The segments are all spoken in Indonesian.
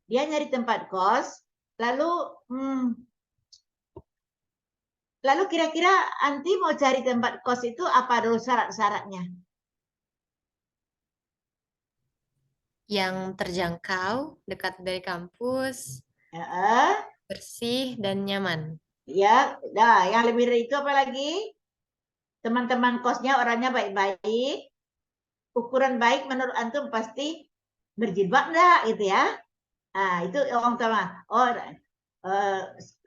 Dia nyari tempat kos, lalu lalu kira-kira anti mau cari tempat kos itu apa dulu syarat-syaratnya? Yang terjangkau, dekat dari kampus, Ya, bersih dan nyaman. ya, nah, yang lebih dari itu apa lagi? Teman-teman kosnya orangnya baik-baik, ukuran baik menurut antum pasti berjilbab enggak gitu ya. Nah, itu orang pertama. Oh,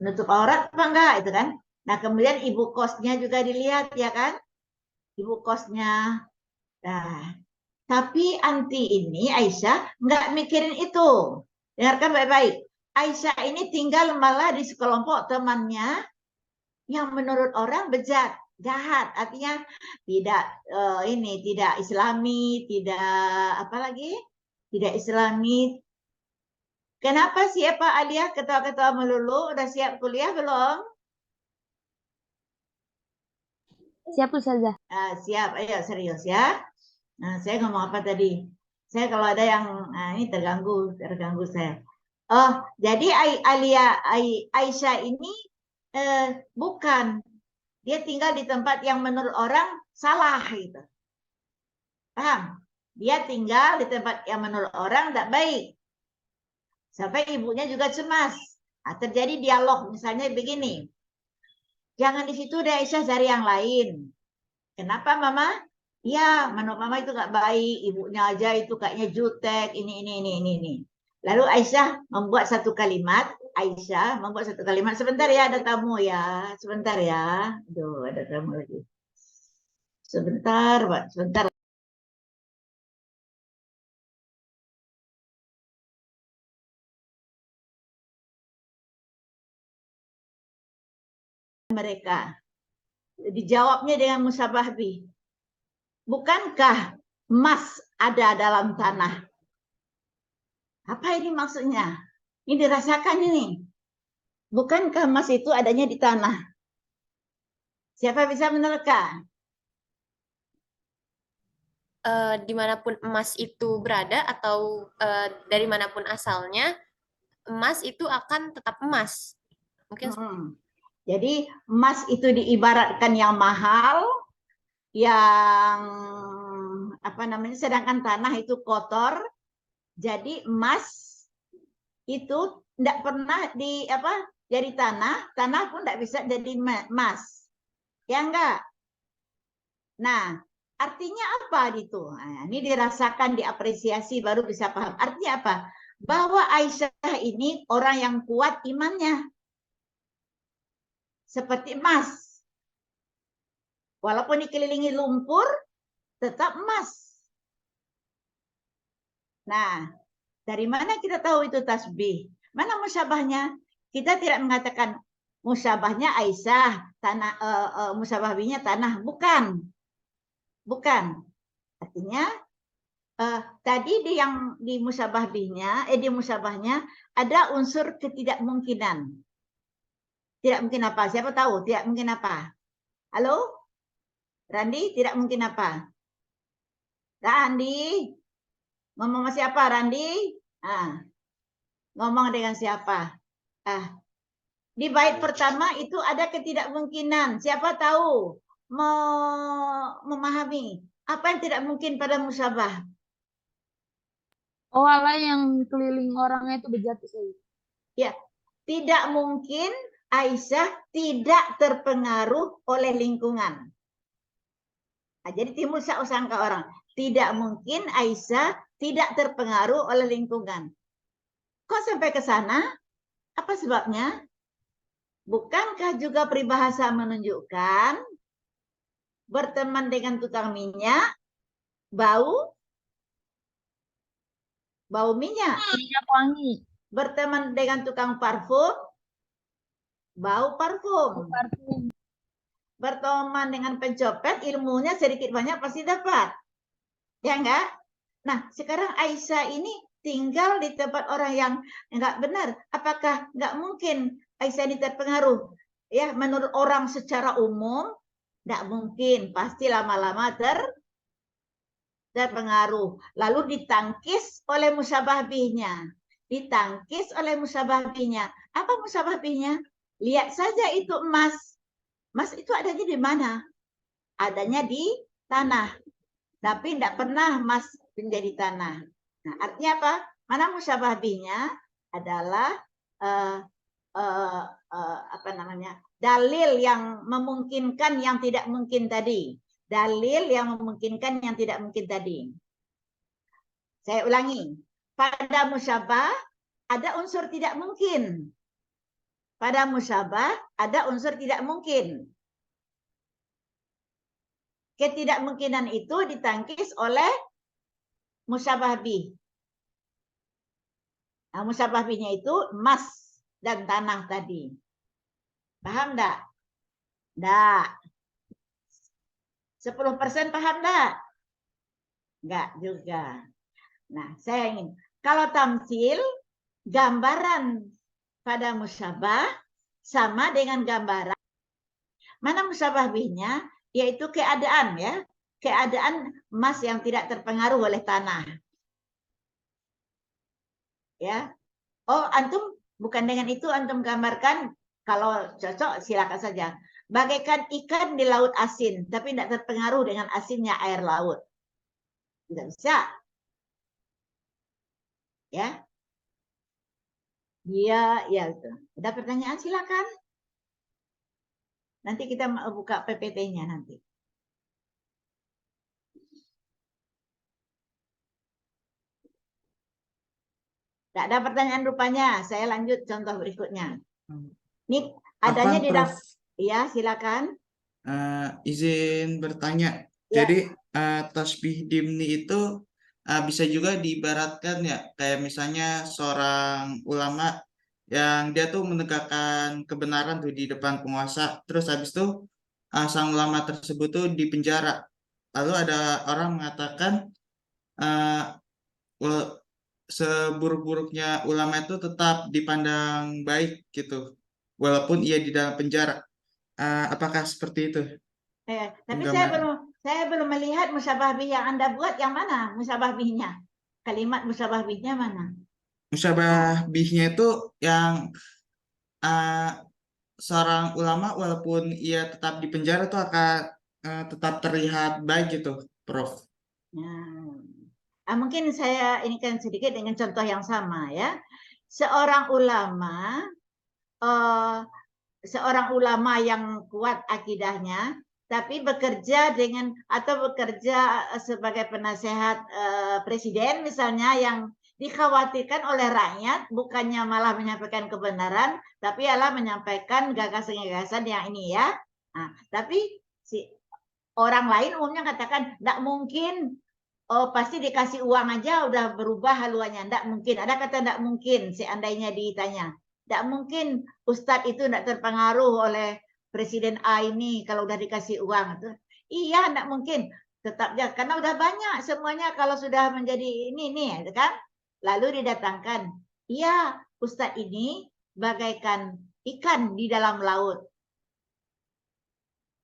nutup aurat apa enggak itu kan. Nah, kemudian ibu kosnya juga dilihat ya kan. Ibu kosnya. Nah, tapi anti ini Aisyah nggak mikirin itu. Dengarkan baik-baik. Aisyah ini tinggal malah di sekelompok temannya yang menurut orang bejat, jahat. Artinya tidak ini tidak Islami, tidak apa lagi? Tidak Islami. Kenapa siapa Alia ketawa-ketawa melulu? Udah siap kuliah belum? Siap Ustazah. Siap, ayo serius ya. Nah, saya ngomong apa tadi? Saya kalau ada yang ini terganggu saya. Oh, jadi Aisyah ini bukan. Dia tinggal di tempat yang menurut orang salah gitu. Paham? Dia tinggal di tempat yang menurut orang tidak baik. Sampai ibunya juga cemas. Nah, terjadi dialog misalnya begini. Jangan di situ deh Aisyah cari yang lain. Kenapa Mama? Ya, menurut Mama itu nggak baik. Ibunya aja itu kayaknya jutek. Ini. Lalu Aisyah membuat satu kalimat. Aisyah membuat satu kalimat. Sebentar ya, ada tamu ya. Sebentar ya. Aduh, ada tamu lagi. Sebentar, Pak. Sebentar. Mereka. Dijawabnya dengan musabah bih. Bukankah emas ada dalam tanah? Apa ini maksudnya? Ini dirasakan ini. Bukankah emas itu adanya di tanah? Siapa bisa menerka? Dimanapun emas itu berada atau dari manapun asalnya, emas itu akan tetap emas. Mungkin Jadi emas itu diibaratkan yang mahal, yang apa namanya, sedangkan tanah itu kotor. Jadi emas itu tidak pernah di apa jadi tanah, tanah pun tidak bisa jadi emas. Ya enggak? Nah, artinya apa gitu? Nah, ini dirasakan, diapresiasi baru bisa paham. Artinya apa? Bahwa Aisyah ini orang yang kuat imannya. Seperti emas. Walaupun dikelilingi lumpur, tetap emas. Nah, dari mana kita tahu itu tasbih? Mana musyabahnya? Kita tidak mengatakan musyabahnya Aisyah, tanah musyabahnya tanah, bukan. Bukan. Artinya tadi di musyabahnya, di musyabahnya ada unsur ketidakmungkinan. Tidak mungkin apa? Siapa tahu? Tidak mungkin apa? Halo? Randi, tidak mungkin apa? Randi, ngomong sama siapa Randi? Ngomong dengan siapa? Di bait pertama itu ada ketidakmungkinan. Siapa tahu memahami apa yang tidak mungkin pada musyabah? Oh, Allah yang keliling orangnya itu bejat Ustazah. Ya, tidak mungkin Aisyah tidak terpengaruh oleh lingkungan. Nah, jadi timbul sangka orang. Tidak mungkin Aisyah tidak terpengaruh oleh lingkungan. Kok sampai ke sana? Apa sebabnya? Bukankah juga peribahasa menunjukkan berteman dengan tukang minyak, bau minyak. Minyak wangi. Berteman dengan tukang parfum, bau parfum. Parfum. Berteman dengan pencopet, ilmunya sedikit banyak pasti dapat. Ya enggak? Nah, sekarang Aisyah ini tinggal di tempat orang yang enggak benar. Apakah enggak mungkin Aisyah ini terpengaruh? Ya, menurut orang secara umum, enggak mungkin. Pasti lama-lama terpengaruh. Lalu ditangkis oleh musyabah bihnya. ditangkis oleh musabah bihnya. Apa musabah bihnya? Lihat saja itu emas. Emas itu adanya di mana? Adanya di tanah. Tapi tidak pernah emas menjadi tanah. Nah, artinya apa? Mana musabah bihnya adalah apa namanya? Dalil yang memungkinkan yang tidak mungkin tadi. Dalil yang memungkinkan yang tidak mungkin tadi. Saya ulangi. Pada musyabah ada unsur tidak mungkin. Pada musyabah ada unsur tidak mungkin. Ketidakmungkinan itu ditangkis oleh musyabah bih. Nah, musyabah bihnya itu emas dan tanah tadi. Paham enggak? Enggak. 10% paham enggak? Enggak juga. Nah, saya ingin. Kalau tamsil, gambaran pada musyabah sama dengan gambaran. Mana musyabah bihnya? Yaitu keadaan ya. Keadaan emas yang tidak terpengaruh oleh tanah. Ya. Oh, antum bukan dengan itu antum gambarkan, kalau cocok silakan saja. Bagaikan ikan di laut asin, tapi tidak terpengaruh dengan asinnya air laut. Tidak bisa. Ya. Dia, ya itu. Ada pertanyaan silakan. Nanti kita buka PPT-nya nanti. Tidak ada pertanyaan rupanya. Saya lanjut contoh berikutnya. Ini adanya Afwan, di Prof. ya, silakan. Izin bertanya. Ya. Jadi tasbih dimni itu bisa juga diibaratkan ya, kayak misalnya seorang ulama yang dia tuh menegakkan kebenaran tuh di depan penguasa, terus habis itu sang ulama tersebut tuh dipenjara. Lalu ada orang mengatakan uh, seburuk-buruknya ulama itu tetap dipandang baik gitu, walaupun ia di dalam penjara. Apakah seperti itu Tapi penggambaran? saya belum melihat musyabah bih yang Anda buat yang mana musyabah bihnya. Kalimat musyabah bihnya mana? Musyabah bihnya itu yang uh, seorang ulama walaupun ia tetap di penjara itu akan tetap terlihat baik gitu, Prof. Mungkin saya ini kan sedikit dengan contoh yang sama ya. Seorang ulama yang kuat akidahnya, tapi bekerja dengan atau bekerja sebagai penasehat presiden misalnya, yang dikhawatirkan oleh rakyat bukannya malah menyampaikan kebenaran, tapi malah menyampaikan gagasan-gagasan yang ini ya. Nah, tapi si orang lain umumnya katakan tidak mungkin, oh pasti dikasih uang aja udah berubah haluannya. Tidak mungkin. Ada kata tidak mungkin seandainya ditanya. Tidak mungkin Ustadz itu tidak terpengaruh oleh Presiden A ini kalau udah dikasih uang. Iya, tidak mungkin. Tetap ya, karena udah banyak semuanya kalau sudah menjadi ini nih, kan? Lalu didatangkan. Iya, Ustadz ini bagaikan ikan di dalam laut.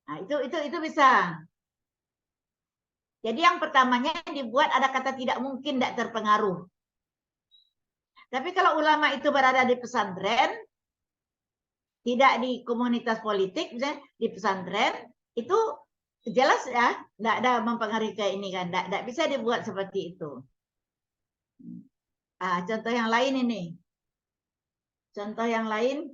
Nah, itu bisa. Jadi yang pertamanya dibuat ada kata tidak mungkin, tidak terpengaruh. Tapi kalau ulama itu berada di pesantren, tidak di komunitas politik, misalnya di pesantren, itu jelas ya, tidak ada mempengaruhi ke ini kan, tidak bisa dibuat seperti itu. Contoh yang lain ini. Contoh yang lain,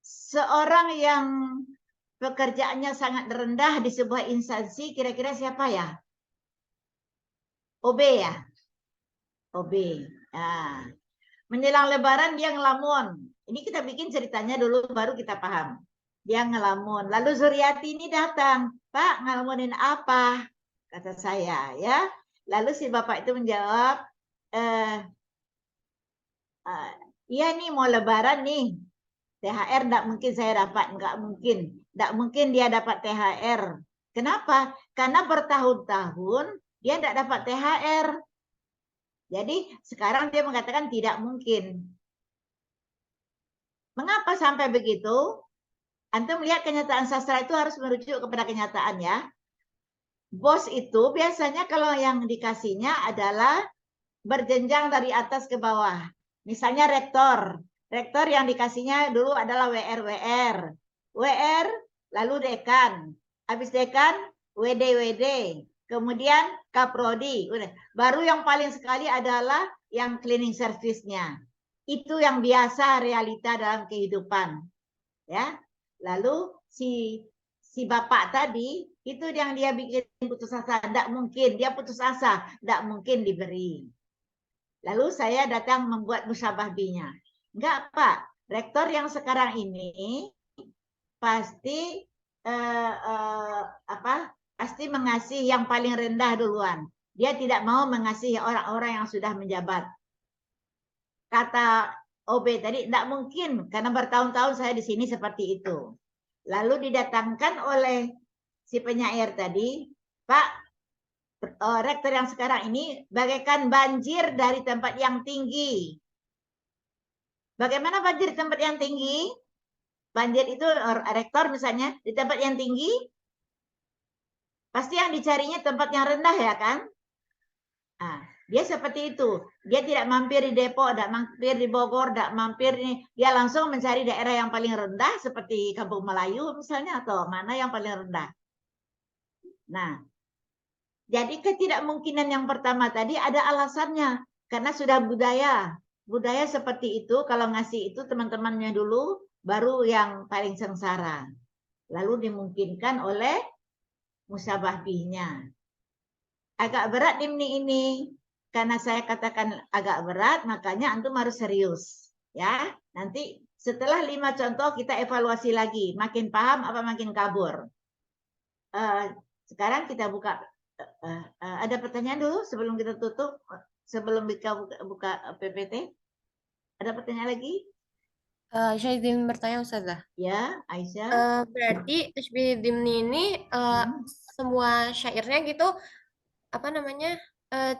seorang yang pekerjaannya sangat rendah di sebuah instansi, kira-kira siapa ya? OB ya? OB. Menjelang Lebaran dia ngelamun. Ini kita bikin ceritanya dulu, baru kita paham. Dia ngelamun. Lalu Zuriati ini datang. Pak, ngelamunin apa? Kata saya ya. Lalu si bapak itu menjawab, iya nih mau Lebaran nih. THR tidak mungkin saya dapat, nggak mungkin. Tidak mungkin dia dapat THR. Kenapa? Karena bertahun-tahun dia tidak dapat THR. Jadi sekarang dia mengatakan tidak mungkin. Mengapa sampai begitu? Antum melihat kenyataan sastra itu harus merujuk kepada kenyataan ya. Bos itu biasanya kalau yang dikasihnya adalah berjenjang dari atas ke bawah. Misalnya rektor. Rektor yang dikasihnya dulu adalah WR. WR, lalu dekan. Habis dekan, WD. Kemudian kaprodi. Baru yang paling sekali adalah yang cleaning service-nya. Itu yang biasa realita dalam kehidupan. Ya. Lalu si bapak tadi itu yang dia bikin putus asa, tidak mungkin dia putus asa, tidak mungkin diberi. Lalu saya datang membuat musyabah binya. Enggak, Pak. Rektor yang sekarang ini pasti pasti mengasihi yang paling rendah duluan. Dia tidak mau mengasihi orang-orang yang sudah menjabat. Kata OB tadi, tidak mungkin karena bertahun-tahun saya di sini seperti itu. Lalu didatangkan oleh si penyair tadi, Pak, rektor yang sekarang ini bagaikan banjir dari tempat yang tinggi. Bagaimana banjir di tempat yang tinggi? Banjir itu rektor misalnya di tempat yang tinggi, pasti yang dicarinya tempat yang rendah ya kan? Nah, dia seperti itu. Dia tidak mampir di Depok, tidak mampir di Bogor, tidak mampir ini. Dia langsung mencari daerah yang paling rendah seperti Kampung Melayu misalnya atau mana yang paling rendah. Nah, jadi ketidakmungkinan yang pertama tadi ada alasannya karena sudah budaya. Budaya seperti itu kalau ngasih itu teman-temannya dulu baru yang paling sengsara. Lalu dimungkinkan oleh musabah bihnya. Agak berat dimni ini. Karena saya katakan agak berat, makanya antum harus serius. Ya, nanti setelah 5 contoh kita evaluasi lagi. Makin paham apa makin kabur. Sekarang kita buka. Ada pertanyaan dulu sebelum kita tutup. Sebelum kita buka PPT. Ada pertanyaan lagi? Saya izin bertanya Ustazah. Ya, Aisyah. Berarti Tashbih Dimni ini semua syairnya gitu apa namanya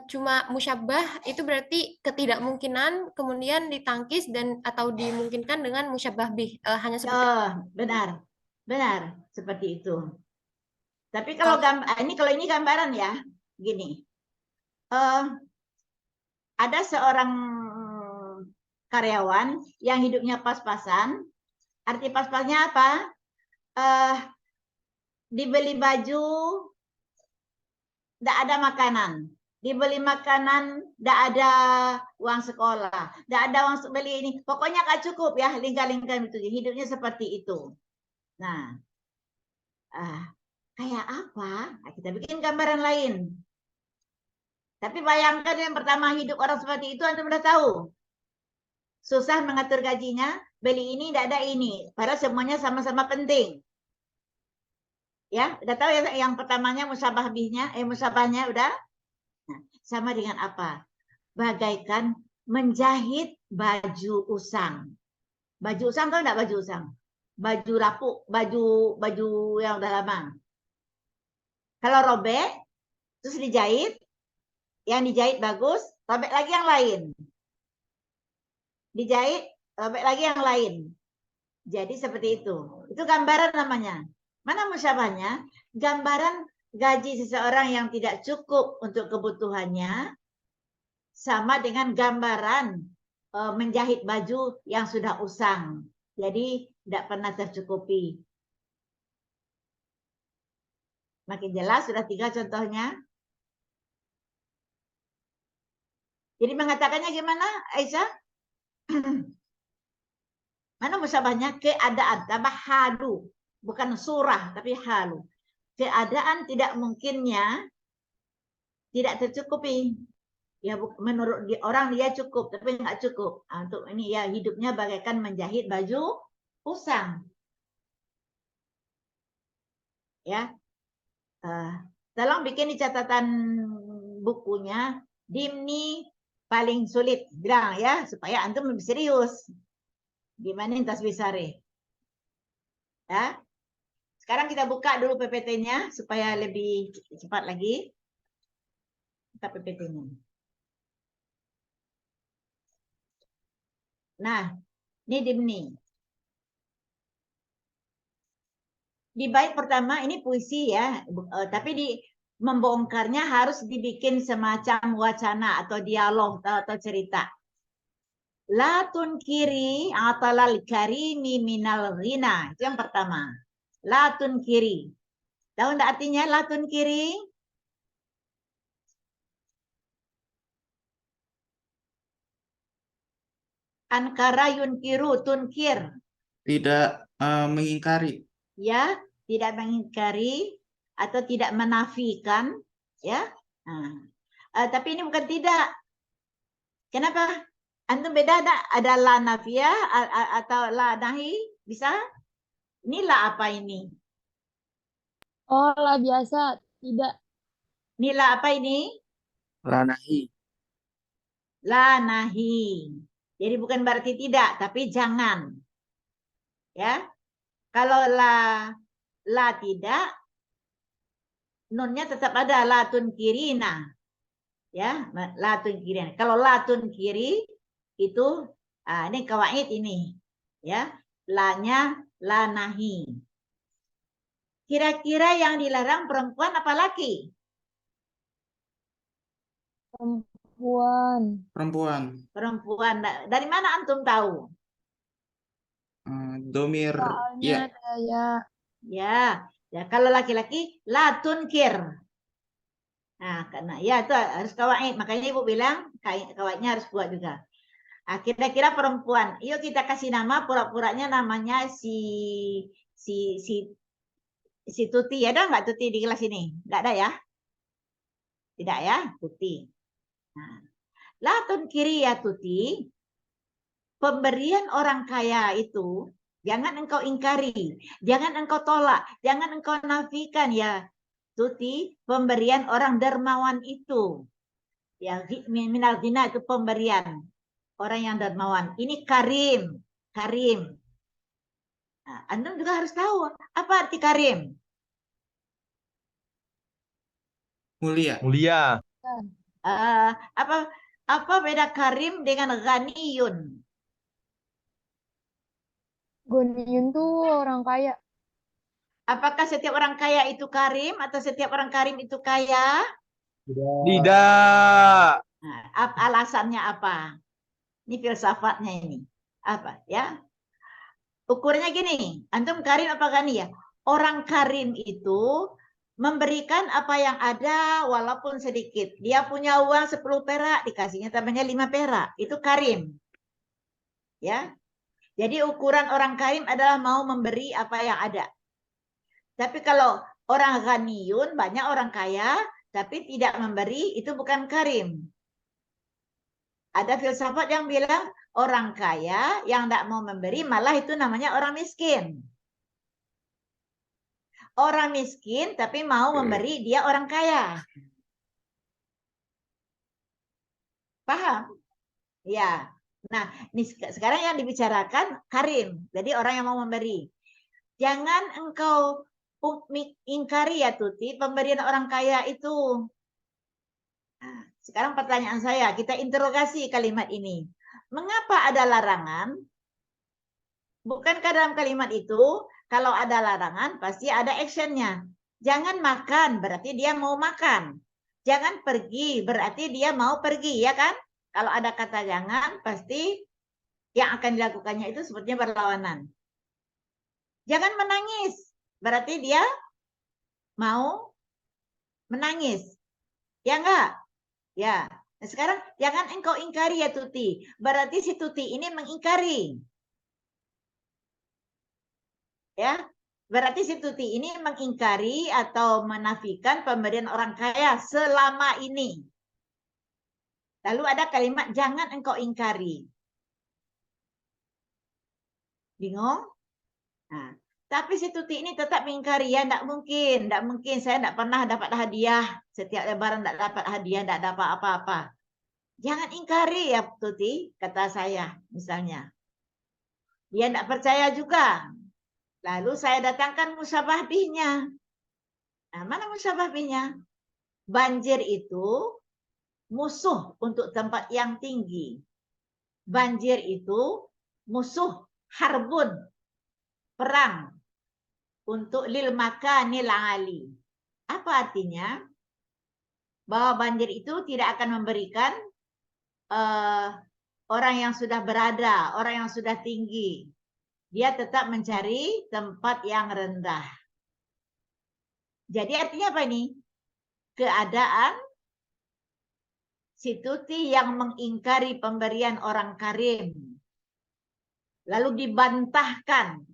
cuma musyabah itu berarti ketidakmungkinan kemudian ditangkis dan atau dimungkinkan dengan musyabah bih hanya seperti Benar seperti itu. Tapi kalau ini gambaran ya, gini. Ada seorang karyawan yang hidupnya pas-pasan. Arti pas-pasnya apa? Dibeli baju, tidak ada makanan. Dibeli makanan, tidak ada uang sekolah. Tidak ada uang beli ini. Pokoknya nggak cukup ya, lingkar-lingkar itu. Hidupnya seperti itu. Nah, kayak apa? Nah, kita bikin gambaran lain. Tapi bayangkan yang pertama hidup orang seperti itu, antum udah tahu. Susah mengatur gajinya, beli ini, tidak ada ini. Padahal semuanya sama-sama penting. Ya, udah tahu ya yang pertamanya musabah bihnya, musabahnya udah. Nah, sama dengan apa? Bagaikan menjahit baju usang. Baju usang tahu enggak baju usang? Baju lapuk, baju yang udah lama. Kalau robek, terus dijahit, yang dijahit bagus, robek lagi yang lain. Dijahit, robek lagi yang lain. Jadi seperti itu. Itu gambaran namanya. Mana musyabahnya? Gambaran gaji seseorang yang tidak cukup untuk kebutuhannya sama dengan gambaran menjahit baju yang sudah usang. Jadi tidak pernah tercukupi. Makin jelas, sudah 3 contohnya. Jadi mengatakannya gimana, Aisyah? Mana musyabahnya? Keadaan, tambah halu. Bukan surah, tapi halu. Keadaan tidak mungkinnya tidak tercukupi. Ya menurut orang dia cukup, tapi nggak cukup. Untuk ini ya hidupnya bagaikan menjahit baju usang. Ya, tolong bikin di catatan bukunya Dimni paling sulit, bilang ya supaya antum lebih serius. Gimana tasbih sare? Ya. Sekarang kita buka dulu PPT-nya supaya lebih cepat lagi. Kita PPT-nya. Nah, ini Dimni. Di bait pertama ini puisi ya, tapi membongkarnya harus dibikin semacam wacana atau dialog atau cerita. La tunkiri atalal karimi minal ghina. Itu yang pertama. La tunkiri. Tahu enggak artinya la tunkiri? Ankara yunkiru tunkir. Tidak mengingkari. Ya, tidak mengingkari atau tidak menafikan, ya. Tapi ini bukan tidak. Kenapa? Antum beda ada la nafiyah atau la nahi? Bisa? Ini la apa ini? Oh, lah biasa. Tidak. Ini la apa ini? Lanahi. La nahi. Jadi bukan berarti tidak, tapi jangan. Ya. Kalau la tidak, nunnya tetap ada la tunkirina. Ya, la tunkirina. Kalau la tunkiri itu ini kawaid ini. Ya. La-nya la nahi. Kira-kira yang dilarang perempuan apa laki? Perempuan. Perempuan. Perempuan. Dari mana antum tahu? Domir. Soalnya Ya. saya Ya, kalau laki-laki la tunkir. Nah, karena ya itu harus kawaid. Makanya ibu bilang kawaidnya harus kuat juga. Kira-kira perempuan. Yuk kita kasih nama pura-puranya namanya si Tuti. Ada nggak Tuti di kelas ini? Nggak ada ya? Tidak ya, Tuti. Nah, la tunkiri ya Tuti. Pemberian orang kaya itu jangan engkau ingkari, jangan engkau tolak, jangan engkau nafikan ya Tuti, pemberian orang dermawan itu. Ya, minal ghina itu pemberian orang yang dermawan. Ini karim, karim. Nah, antum juga harus tahu apa arti karim. Mulia. Mulia. Apa beda karim dengan ghaniyun? Goniun tuh orang kaya. Apakah setiap orang kaya itu karim atau setiap orang karim itu kaya? Tidak. Nah, alasannya apa? Ini filsafatnya ini. Apa ya? Ukurannya gini, antum karim apa gani ya? Orang karim itu memberikan apa yang ada walaupun sedikit. Dia punya uang 10 perak, dikasihnya tambahnya 5 perak. Itu karim. Ya. Jadi ukuran orang karim adalah mau memberi apa yang ada. Tapi kalau orang ghaniyun, banyak orang kaya, tapi tidak memberi, itu bukan karim. Ada filsafat yang bilang orang kaya yang tidak mau memberi, malah itu namanya orang miskin. Orang miskin tapi mau memberi, dia orang kaya. Paham? Ya. Nah, ini sekarang yang dibicarakan karim. Jadi orang yang mau memberi. Jangan engkau ingkari ya Tuti, pemberian orang kaya itu. Nah, sekarang pertanyaan saya, kita interogasi kalimat ini. Mengapa ada larangan? Bukankah dalam kalimat itu, kalau ada larangan, pasti ada actionnya. Jangan makan, berarti dia mau makan. Jangan pergi, berarti dia mau pergi, ya kan? Kalau ada kata jangan, pasti yang akan dilakukannya itu sepertinya berlawanan. Jangan menangis, berarti dia mau menangis. Ya enggak? Ya. Nah, sekarang jangan engkau ingkari ya Tuti. Berarti si Tuti ini mengingkari. Ya. Berarti si Tuti ini mengingkari atau menafikan pemberian orang kaya selama ini. Lalu ada kalimat jangan engkau ingkari. Bingung? Nah, tapi si Tuti ini tetap mengingkari, ya enggak mungkin, saya enggak pernah dapat hadiah, setiap lebaran enggak dapat hadiah, enggak dapat apa-apa. Jangan ingkari ya Tuti, kata saya misalnya. Dia enggak percaya juga. Lalu saya datangkan musabah bihnya. Nah, mana musabah bihnya? Banjir itu musuh untuk tempat yang tinggi. Banjir itu musuh harbun, perang untuk lil makanil ali. Apa artinya? bahwa banjir itu tidak akan memberikan orang yang sudah berada, orang yang sudah tinggi. Dia tetap mencari tempat yang rendah. Jadi artinya apa ini? Keadaan si Tuti yang mengingkari pemberian orang karim. Lalu dibatalkan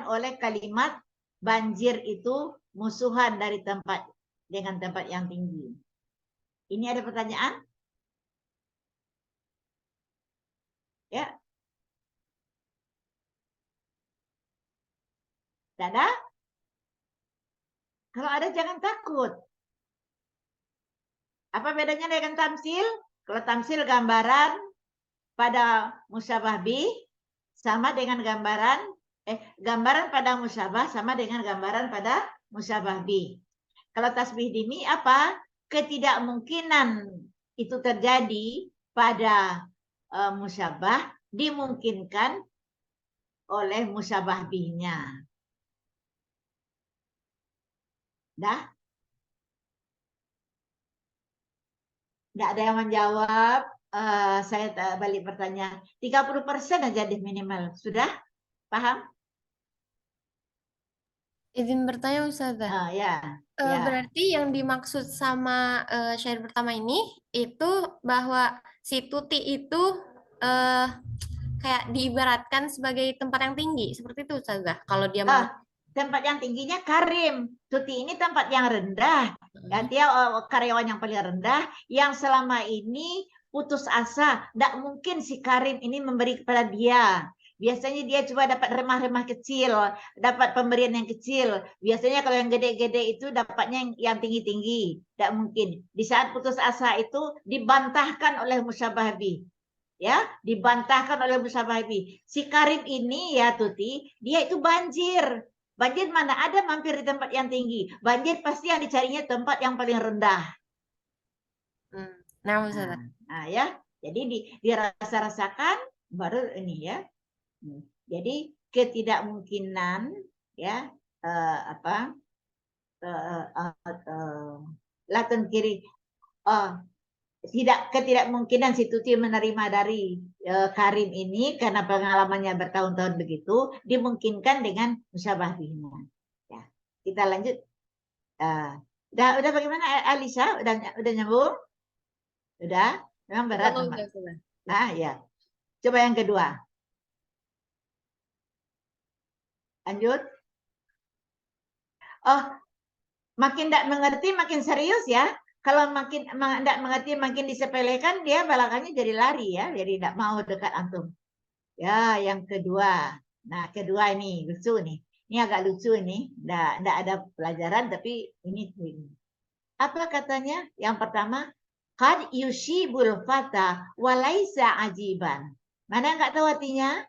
oleh kalimat banjir itu musuhan dari tempat dengan tempat yang tinggi. Ini ada pertanyaan? Ya. Tidak ada? Kalau ada jangan takut. Apa bedanya dengan tamsil? Kalau tamsil gambaran pada musyabah bih sama dengan gambaran pada musyabah sama dengan gambaran pada musyabah bih. Kalau tasbih dimi apa? Ketidakmungkinan itu terjadi pada musyabah dimungkinkan oleh musyabah bihnya. Dah? Tidak ada yang menjawab. Saya balik pertanyaan. 30% aja deh minimal. Sudah? Paham? Izin bertanya Ustazah. Ya. Berarti yang dimaksud sama syair pertama ini itu bahwa si Tuti itu kayak diibaratkan sebagai tempat yang tinggi, seperti itu Ustazah. Kalau dia tempat yang tingginya karim. Tuti ini tempat yang rendah. Dia karyawan yang paling rendah yang selama ini putus asa. Tidak mungkin si karim ini memberi kepada dia. Biasanya dia coba dapat remah-remah kecil, dapat pemberian yang kecil. Biasanya kalau yang gede-gede itu dapatnya yang tinggi-tinggi. Tidak mungkin. Di saat putus asa itu dibantahkan oleh musyabah bih. Ya, dibantahkan oleh musyabah bih. Si karim ini ya Tuti, dia itu banjir. Banjir mana ada mampir di tempat yang tinggi. Banjir pasti yang dicarinya tempat yang paling rendah. Nah, ya. Jadi dirasa-rasakan baru ini ya. Jadi ketidakmungkinan ya latun kiri ketidakmungkinan si Tuti menerima dari karim ini karena pengalamannya bertahun-tahun begitu dimungkinkan dengan musyabah bihnya. Ya, kita lanjut. Udah bagaimana Alisa? Udah nyambung? Udah? Memang berat. Nah, ya. Coba yang kedua. Lanjut. Makin tidak mengerti makin serius ya. Kalau makin tidak mengerti makin disepelekan, dia balakannya jadi lari ya, jadi tidak mau dekat antum. Ya, yang kedua. Nah, kedua ini lucu nih. Ini agak lucu nih. Tidak ada pelajaran tapi ini. Apa katanya? Yang pertama, qad yushibul fata walaisa ajiban. Mana enggak tahu artinya?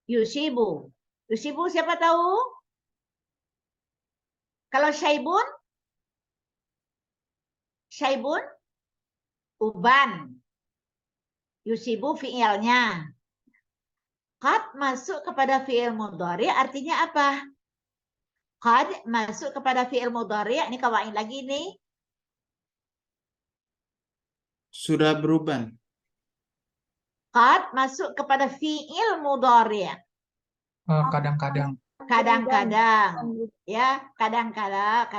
Yushibu. Yushibu siapa tahu? Kalau syaibun? Syaibun, uban. Yusibu fi'ilnya. Qad masuk kepada fi'il mudhari artinya apa? Qad masuk kepada fi'il mudhari, ini kawain lagi nih. Sudah beruban. Qad masuk kepada fi'il mudhari. Kadang-kadang. Kadang-kadang. Ya, kadang-kadang.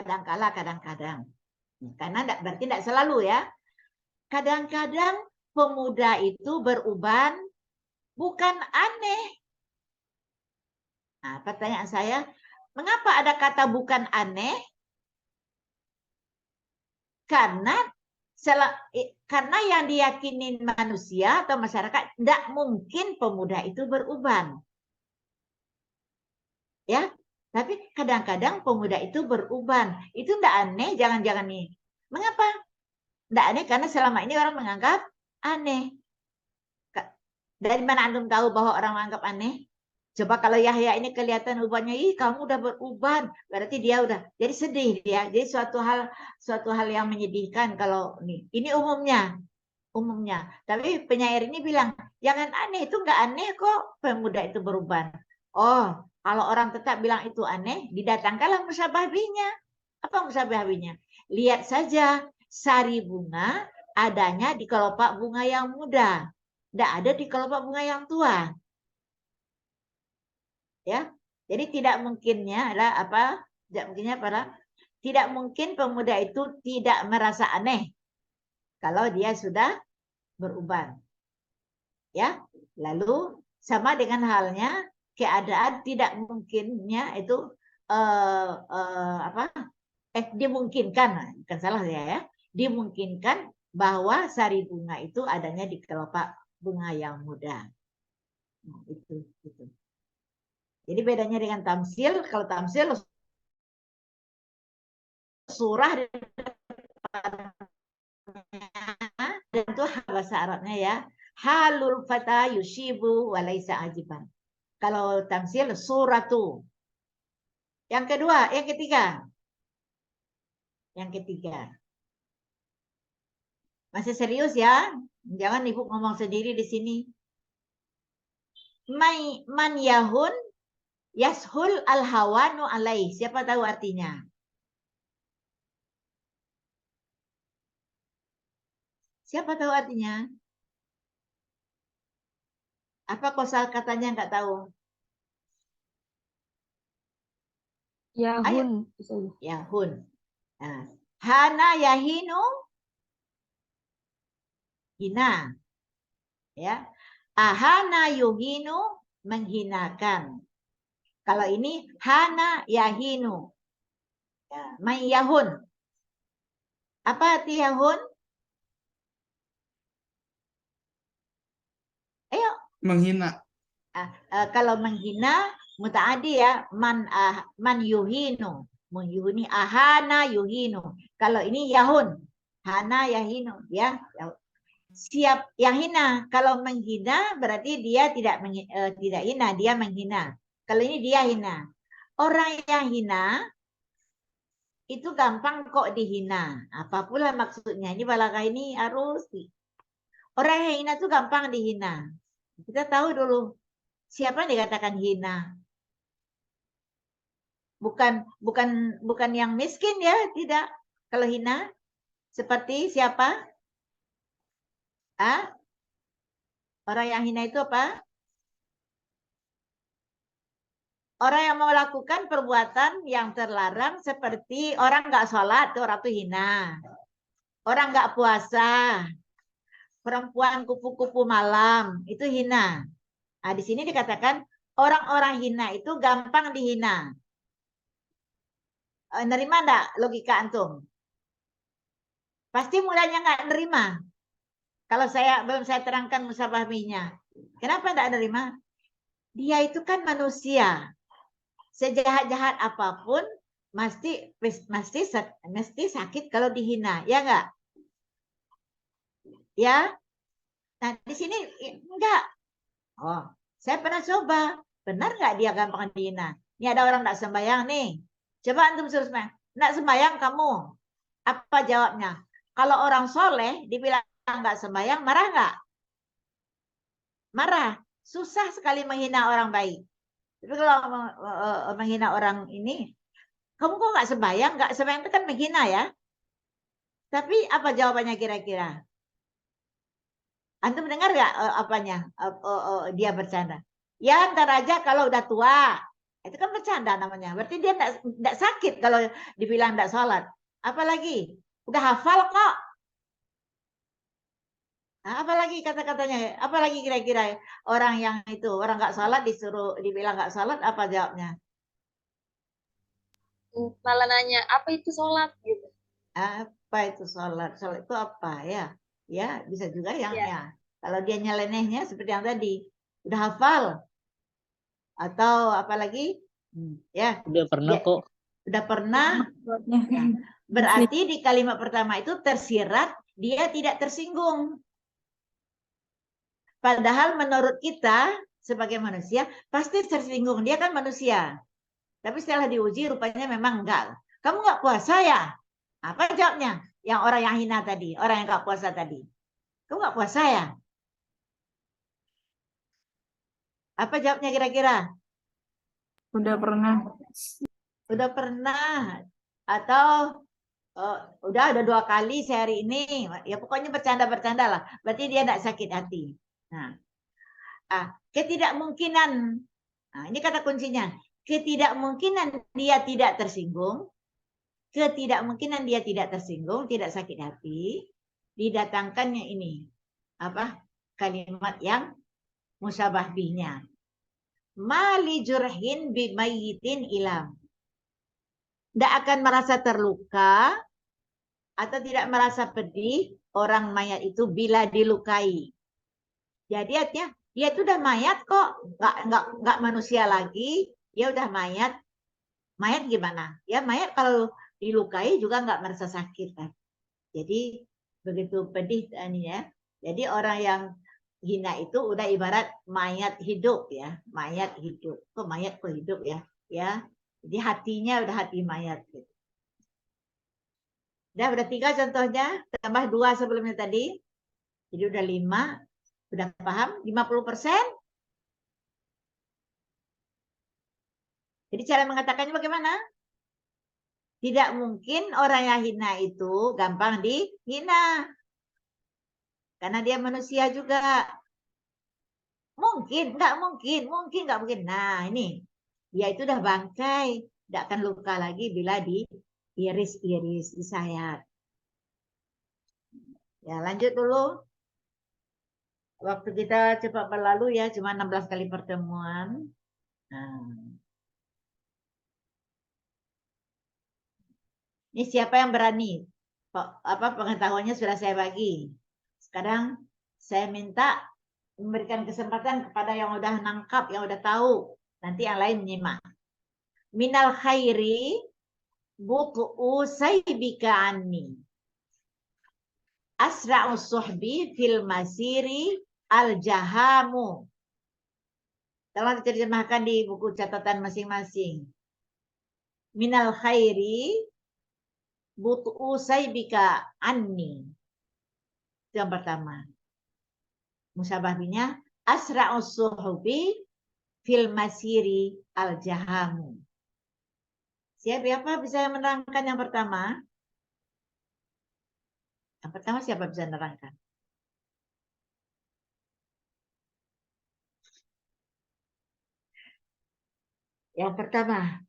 Karena berarti tidak selalu ya. Kadang-kadang pemuda itu beruban bukan aneh. Nah, pertanyaan saya, mengapa ada kata bukan aneh? Karena yang diyakini manusia atau masyarakat tidak mungkin pemuda itu beruban. Ya, tapi kadang-kadang pemuda itu beruban. Itu tidak aneh, jangan-jangan nih. Mengapa? Tidak aneh karena selama ini orang menganggap aneh. Dari mana antum tahu bahwa orang menganggap aneh? Coba kalau Yahya ini kelihatan ubannya, ih kamu udah beruban, berarti dia udah. Jadi sedih dia. Jadi suatu hal yang menyedihkan kalau ini umumnya. Tapi penyair ini bilang, jangan aneh, itu nggak aneh kok pemuda itu beruban. Oh, kalau orang tetap bilang itu aneh, didatangkanlah musyabah bihnya. Apa musyabahinya? Lihat saja sari bunga adanya di kelopak bunga yang muda, tidak ada di kelopak bunga yang tua. Ya, jadi tidak mungkinnya adalah apa? Tidak mungkin pemuda itu tidak merasa aneh kalau dia sudah beruban. Ya, lalu sama dengan halnya keadaan tidak mungkinnya itu dimungkinkan, bukan salah ya, dimungkinkan bahwa sari bunga itu adanya di kelopak bunga yang muda. Nah, itu. Jadi bedanya dengan tamsil, kalau tamsil surah dan itu bahasa Arabnya ya, halul fata yushibu walaisa ajiban. Kalau tamsil suratu. Yang kedua, yang ketiga. Masih serius ya? Jangan ibu ngomong sendiri di sini. Man yahun yashul al hawanu alaih. Siapa tahu artinya? Siapa tahu artinya? Apa kosakatanya nggak tahu? Yahun. Yahun. Nah, hana yahinu hina. Ya. Ahana yuhinu menghinakan. Kalau ini hana yahinu. Ya, yahun. Apa arti yahun? Ayo. Menghina. Kalau menghina mutaadi ya, man yuhinu. Yuhini ahana yuhinu. Kalau ini yahun. Hana yahinu ya. Siap yang hina. Kalau menghina berarti dia tidak hina, dia menghina. Kalau ini dia hina. Orang yang hina itu gampang kok dihina. Apa pula maksudnya? Ini balaghah ini harus. Orang yang hina itu gampang dihina. Kita tahu dulu siapa yang dikatakan hina. Bukan yang miskin ya, tidak. Kalau hina seperti siapa? Orang yang hina itu apa? Orang yang melakukan perbuatan yang terlarang seperti orang nggak sholat, itu orang itu hina. Orang nggak puasa, perempuan kupu-kupu malam, itu hina. Nah, di sini dikatakan orang-orang hina itu gampang dihina. Nerima enggak logika antum? Pasti mulanya nggak nerima. Kalau belum saya terangkan musabahminya. Kenapa enggak nerima? Dia itu kan manusia. Sejahat-jahat apapun mesti sakit kalau dihina, ya enggak? Ya. Nah, di sini enggak. Oh, saya pernah coba. Benar enggak dia gampang dihina? Ini ada orang enggak sembahyang nih. Coba antum suruh sembahyang. Enggak sembahyang kamu. Apa jawabnya? Kalau orang soleh dibilang enggak sembahyang, marah enggak? Marah. Susah sekali menghina orang baik. Tapi kalau menghina orang ini, kamu kok nggak sembahyang? Nggak sembahyang itu kan menghina ya. Tapi apa jawabannya kira-kira? Antum dengar nggak apanya? Dia bercanda. Ya ntar aja kalau udah tua. Itu kan bercanda namanya. Berarti dia nggak sakit kalau dibilang nggak sholat. Apalagi? Udah hafal kok. Nah, apalagi kata-katanya? Apalagi kira-kira orang yang itu orang nggak sholat dibilang nggak sholat, apa jawabnya? Malah nanya, apa itu sholat? Gitu. Apa itu sholat? Sholat itu apa ya? Ya bisa juga yang Ya. ya. Kalau dia nyelenehnya seperti yang tadi, udah hafal atau apalagi? Ya. Udah pernah Ya, kok. udah pernah. Nah, berarti di kalimat pertama itu tersirat dia tidak tersinggung. Padahal menurut kita sebagai manusia pasti tersinggung. Dia kan manusia. Tapi setelah diuji rupanya memang enggak. Kamu enggak puasa ya? Apa jawabnya? Yang orang yang hina tadi, orang yang enggak puasa tadi. Kamu enggak puasa ya? Apa jawabnya kira-kira? Udah pernah. Udah pernah. Atau udah ada 2 kali sehari ini, ya pokoknya bercanda-bercanda lah. Berarti dia tidak sakit hati. Nah, ketidakmungkinan. Nah, ini kata kuncinya. Ketidakmungkinan dia tidak tersinggung. Ketidakmungkinan dia tidak tersinggung, tidak sakit hati. Didatangkannya ini. Kalimat yang musyabah bihnya. Mali jurhin bimayitin ilam. Tidak akan merasa terluka atau tidak merasa pedih orang mayat itu bila dilukai. Jadi artinya dia itu udah mayat kok, nggak manusia lagi, dia udah mayat. Mayat gimana? Ya mayat kalau dilukai juga nggak merasa sakit kan. Jadi begitu pedih ini ya. Jadi orang yang hina itu udah ibarat mayat hidup ya, mayat hidup. Kok mayat kok hidup ya? Ya. Jadi hatinya udah hati mayat gitu. Udah 3 contohnya, tambah 2 sebelumnya tadi. Jadi udah 5. Udah paham? 50%. Jadi cara mengatakannya bagaimana? Tidak mungkin orang yang hina itu gampang dihina. Karena dia manusia juga. Mungkin, nggak mungkin. Nah ini, dia itu udah bangkai. Tidak akan luka lagi bila diiris-iris, disayat. Ya lanjut dulu. Waktu kita cepat berlalu ya, cuma 16 kali pertemuan. Nah. Ini siapa yang berani? Pengetahuannya sudah saya bagi. Sekarang saya minta memberikan kesempatan kepada yang udah nangkap, yang udah tahu. Nanti yang lain menyimak. Minal khairi butu'u saybika anni. Asra'u suhbi fil masiri al-jahamu. Tolong diterjemahkan di buku catatan masing-masing. Minal khairi butu'u saybika anni. Itu yang pertama. Musyabahnya asra'us suhubi fil masiri al-jahamu. Siapa bisa menerangkan yang pertama? Yang pertama siapa bisa menerangkan? Yang pertama.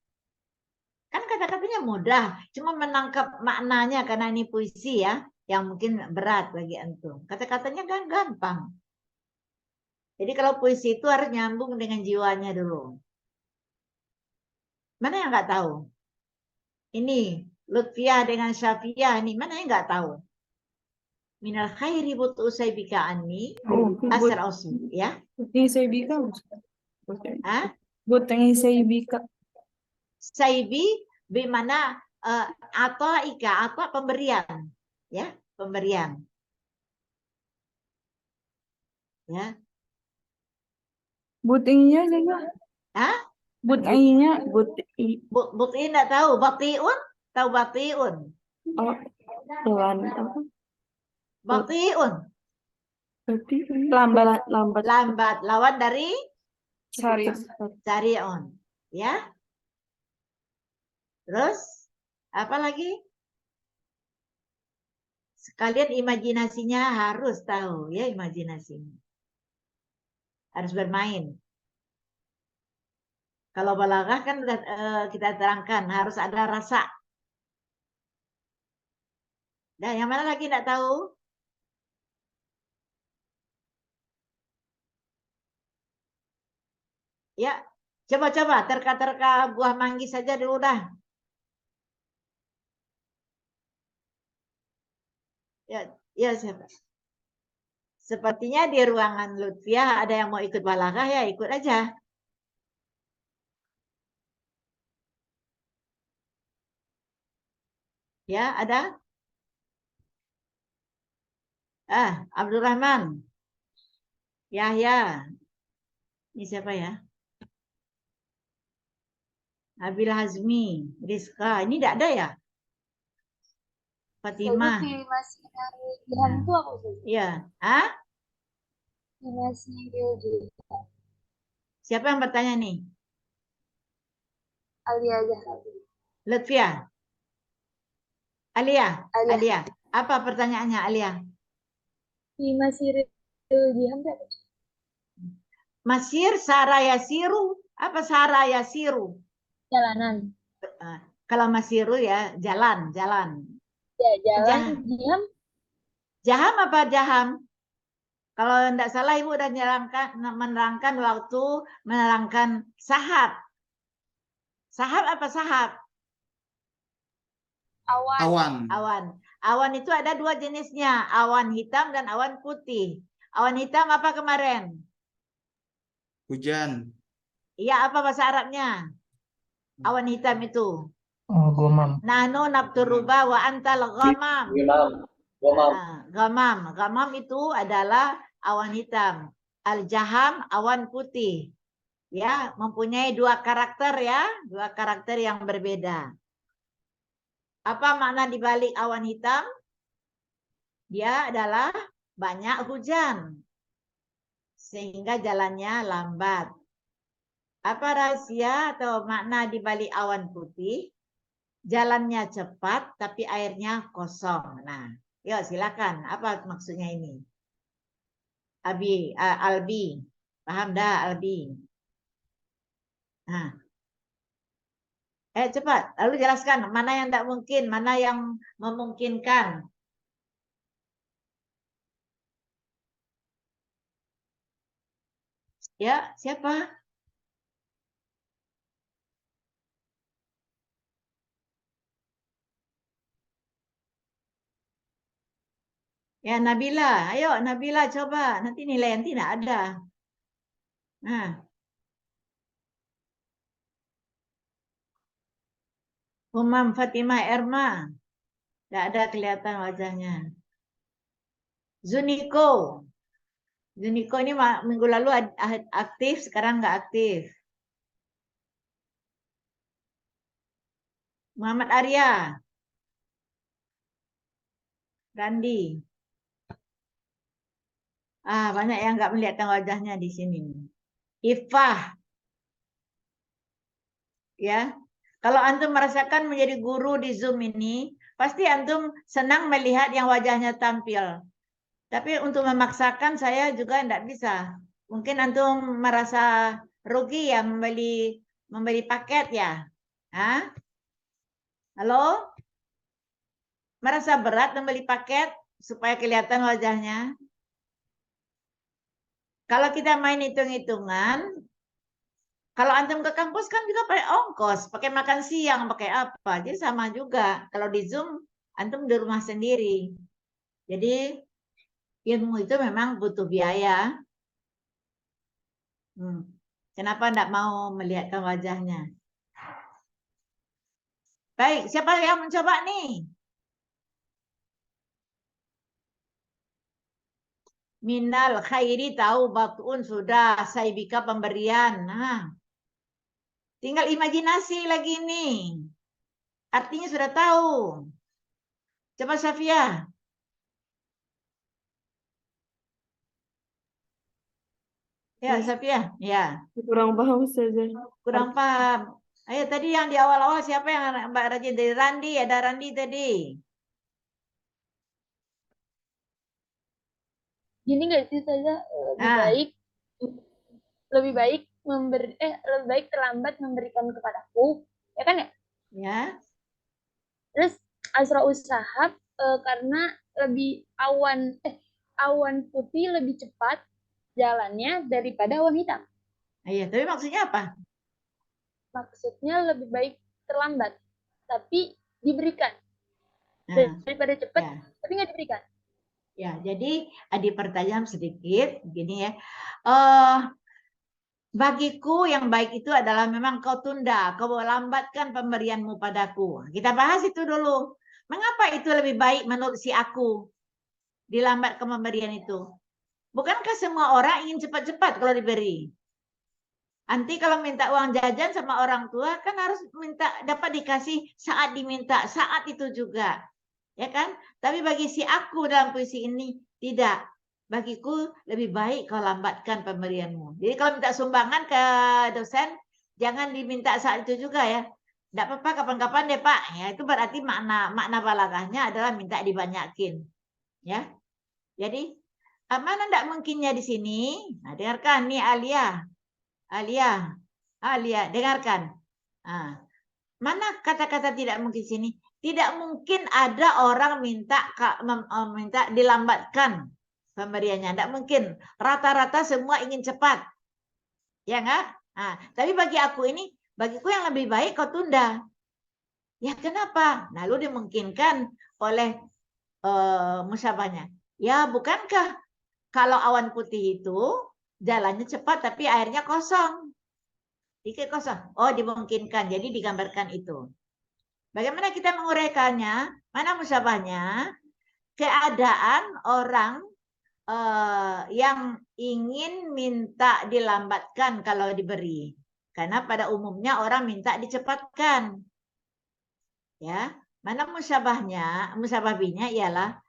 Kan kata-katanya mudah, cuma menangkap maknanya karena ini puisi ya, yang mungkin berat bagi antum. Kata-katanya kan gampang. Jadi kalau puisi itu harus nyambung dengan jiwanya dulu. Mana yang nggak tahu? Ini Lutfiah dengan Syafiah ini mana yang nggak tahu? Minal khairi butu saybika anni asar osmu ya. Buting saybika. Hah? Buting saybika. Saibi bimana atau ika atau pemberian ya, pemberian. Ya. Butingnya juga. Hah? Butingnya buti. Buti enggak tahu, batiun? Tahu batiun? Oh, pelan apa? Batiun. Berarti lambat. Lambat. Lawan dari sari'un. Ya. Terus apa lagi? Sekalian imajinasinya harus tahu ya, imajinasinya. Harus bermain. Kalau balaghah kan kita terangkan harus ada rasa. Dan yang mana lagi enggak tahu? Ya, coba-coba terka-terka buah manggis saja dulu dah. Ya siapa? Sepertinya di ruangan Lutfiah ada yang mau ikut balaghah ya, ikut aja. Ya, ada? Abdurrahman. Yahya. Ini siapa ya? Nabil Hazmi, Rizka. Ini tidak ada ya? Fatimah. Masih dari ilham itu apa sih? Iya. Hah? Masih juga Siapa yang bertanya nih? Alia aja. Lutfiah. Alia, Alia. Alia. Apa pertanyaannya Alia? Di Masiril Jiham berapa? Masir saraya siru. Apa saraya siru? Jalanan. Kalau masiru ya jalan, jalan. Ya, jalan Jah- Jiham. Jaham apa jaham? Kalau tidak salah Ibu udah menerangkan waktu menerangkan sahab. Sahab apa sahab? Awan. Awan. Awan. Awan itu ada dua jenisnya, awan hitam dan awan putih. Awan hitam apa kemarin? Hujan. Iya, apa bahasa Arabnya? Awan hitam itu. Gomam. Nano nabturuba wa antal ghamam. Ghamam. Ghamam itu adalah awan hitam. Al-jaham awan putih. Ya, mempunyai dua karakter ya, dua karakter yang berbeda. Apa makna dibalik awan hitam? Dia adalah banyak hujan. Sehingga jalannya lambat. Apa rahasia atau makna dibalik awan putih? Jalannya cepat tapi airnya kosong. Nah, yuk silakan. Apa maksudnya ini? Albi. Paham dah Albi? Nah. Cepat. Lalu jelaskan mana yang tidak mungkin, mana yang memungkinkan. Ya, siapa? Ya, Nabila. Ayo, Nabila coba. Nanti nilai nanti tidak ada. Nah. Umam Fatimah Erma. Tidak ada kelihatan wajahnya. Zuniko. Zuniko ini minggu lalu aktif, sekarang nggak aktif. Muhammad Arya. Randi. Banyak yang nggak melihatkan wajahnya di sini. Ifah. Ya. Kalau antum merasakan menjadi guru di Zoom ini, pasti antum senang melihat yang wajahnya tampil. Tapi untuk memaksakan saya juga tidak bisa. Mungkin antum merasa rugi ya membeli paket ya. Hah? Halo? Merasa berat membeli paket supaya kelihatan wajahnya? Kalau kita main hitung-hitungan, kalau antum ke kampus kan juga pakai ongkos, pakai makan siang, pakai apa. Jadi sama juga. Kalau di Zoom, antum di rumah sendiri. Jadi ilmu itu memang butuh biaya. Kenapa tidak mau melihatkan wajahnya? Baik, siapa yang mencoba nih? Minal khairi tahu batun sudah, saibika pemberian. Nah, tinggal imajinasi lagi nih. Artinya sudah tahu. Coba Safia. Ya, Safia. Ya. Kurang paham saja. Kurang paham. Ayo tadi yang di awal-awal siapa yang Mbak Rajin dari Randi? Ada Randi tadi. Gini nggak sih saja lebih baik terlambat memberikan kepadaku, ya kan ya? Ya. Terus asra usaha karena lebih awan putih lebih cepat jalannya daripada awan hitam. Iya, tapi maksudnya apa? Maksudnya lebih baik terlambat, tapi diberikan daripada cepat, tapi nggak diberikan. Ya, jadi dipertajam sedikit, gini ya. Bagiku yang baik itu adalah memang kau tunda, kau lambatkan pemberianmu padaku. Kita bahas itu dulu. Mengapa itu lebih baik menurut si aku? Dilambatkan pemberian itu. Bukankah semua orang ingin cepat-cepat kalau diberi? Nanti kalau minta uang jajan sama orang tua kan harus dapat dikasih saat diminta, saat itu juga. Ya kan? Tapi bagi si aku dalam puisi ini tidak. Bagiku lebih baik kau lambatkan pemberianmu. Jadi kalau minta sumbangan ke dosen, jangan diminta saat itu juga ya. Enggak apa-apa kapan-kapan deh Pak. Ya, itu berarti makna balaghahnya adalah minta dibanyakin. Ya. Jadi mana enggak mungkinnya di sini? Nah, dengarkan nih Alia, dengarkan. Nah, mana kata-kata tidak mungkin sini? Tidak mungkin ada orang minta dilambatkan pemberiannya. Tidak mungkin. Rata-rata semua ingin cepat. Ya enggak? Nah, tapi bagiku yang lebih baik kau tunda. Ya kenapa? Lalu dimungkinkan oleh musyabahnya. Ya bukankah kalau awan putih itu jalannya cepat tapi airnya kosong. Dikit kosong. Oh dimungkinkan. Jadi digambarkan itu. Bagaimana kita menguraikannya? Mana musyabahnya? Keadaan orang yang ingin minta dilambatkan kalau diberi. Karena pada umumnya orang minta dicepatkan. Ya, mana musyabah binya ialah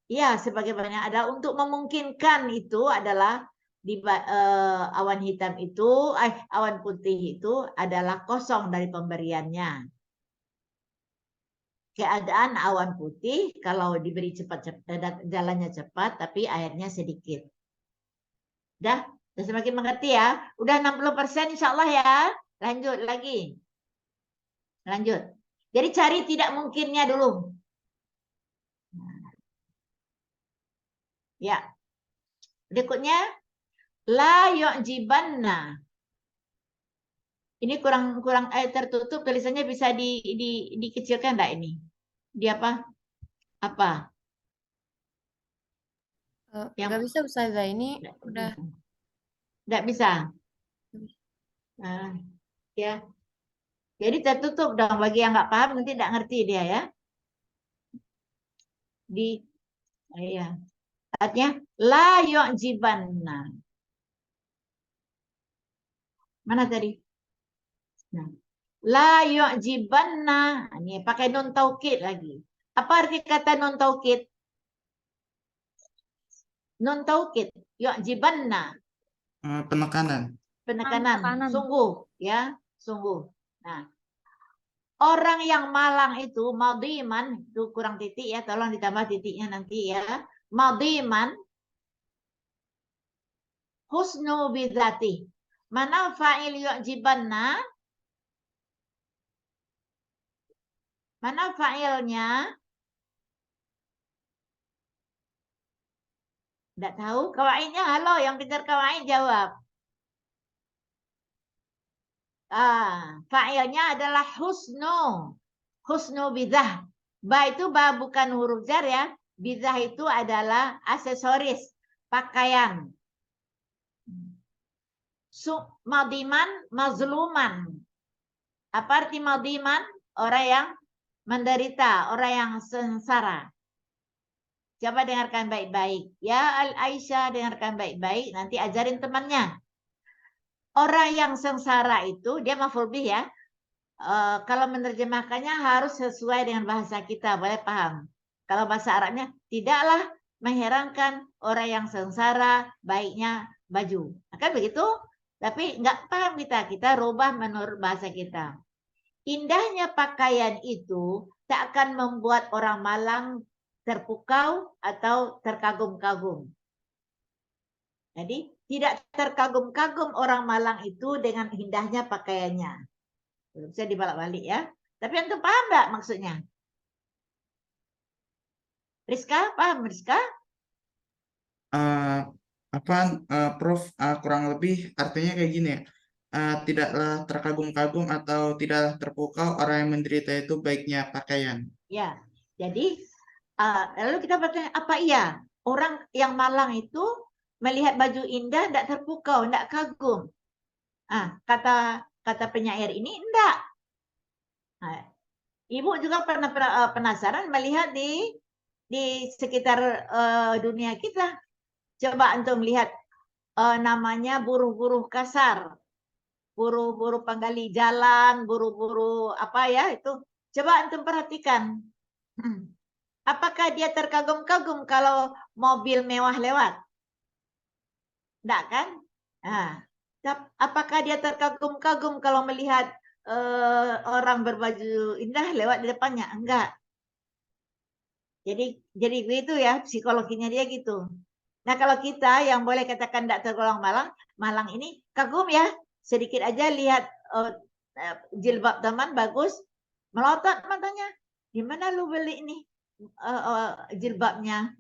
ya sebagaimana ada untuk memungkinkan itu adalah di awan hitam itu awan putih itu adalah kosong dari pemberiannya. Keadaan awan putih kalau diberi cepat jalannya cepat tapi airnya sedikit. Udah semakin mengerti ya. Udah 60% insya Allah ya. Lanjut lagi. Lanjut. Jadi cari tidak mungkinnya dulu. Ya. Berikutnya la yu'jibanna. Ini kurang tertutup tulisannya bisa dikecilkan enggak ini? Di apa? Apa? Nggak bisa Ustazah, ini udah enggak bisa. Ya. Jadi tertutup dong bagi yang nggak paham nanti enggak ngerti dia ya. Ya. Artinya la yu'jibanna. Mana tadi? Nah, la yu'jibanna. Ini pakai nun taukid lagi. Apa arti kata nun taukid? Nun taukid, yu'jibanna. Penekanan. Penekanan, sungguh ya, sungguh. Nah, orang yang malang itu madiman, itu kurang titik ya, tolong ditambah titiknya nanti ya. Madiman husnu bidzati. Mana fa'il yu'jibanna? Mana fa'ilnya? Enggak tahu. Kawaidnya halo, yang pintar kawaid jawab. Fa'ilnya adalah husnu. Husnu bidzah. Ba itu ba bukan huruf jar ya. Bidzah itu adalah aksesoris, pakaian. Madiman, mazluman. Apa arti madiman? Orang yang menderita, orang yang sengsara. Coba dengarkan baik-baik. Ya Al-Aisyah, dengarkan baik-baik. Nanti ajarin temannya. Orang yang sengsara itu, dia maf'ul bih ya. Kalau menerjemahkannya harus sesuai dengan bahasa kita, boleh paham. Kalau bahasa Arabnya, tidaklah mengherankan orang yang sengsara, baiknya baju. Kan begitu? Tapi nggak paham kita rubah menurut bahasa kita. Indahnya pakaian itu tak akan membuat orang malang terpukau atau terkagum-kagum. Jadi tidak terkagum-kagum orang malang itu dengan indahnya pakaiannya. Bisa dibalak-balik ya. Tapi antum paham nggak maksudnya? Rizka, paham Rizka? Prof, kurang lebih artinya kayak gini ya. Tidaklah terkagum-kagum atau tidaklah terpukau orang yang menderita itu baiknya pakaian. Ya, jadi lalu kita bertanya, apa iya orang yang malang itu melihat baju indah tidak terpukau, tidak kagum? Kata penyair ini enggak. Ibu juga pernah penasaran melihat di sekitar dunia kita. Coba antum lihat namanya buruh-buruh kasar, buruh-buruh penggali jalan, buruh-buruh apa ya itu. Coba antum perhatikan. Apakah dia terkagum-kagum kalau mobil mewah lewat? Enggak kan? Apakah dia terkagum-kagum kalau melihat orang berbaju indah lewat di depannya, enggak. Jadi begitu ya psikologinya dia gitu. Nah kalau kita yang boleh katakan tidak tergolong malang ini kagum ya, sedikit aja lihat jilbab teman bagus, melotot matanya. Di mana lu beli ini jilbabnya?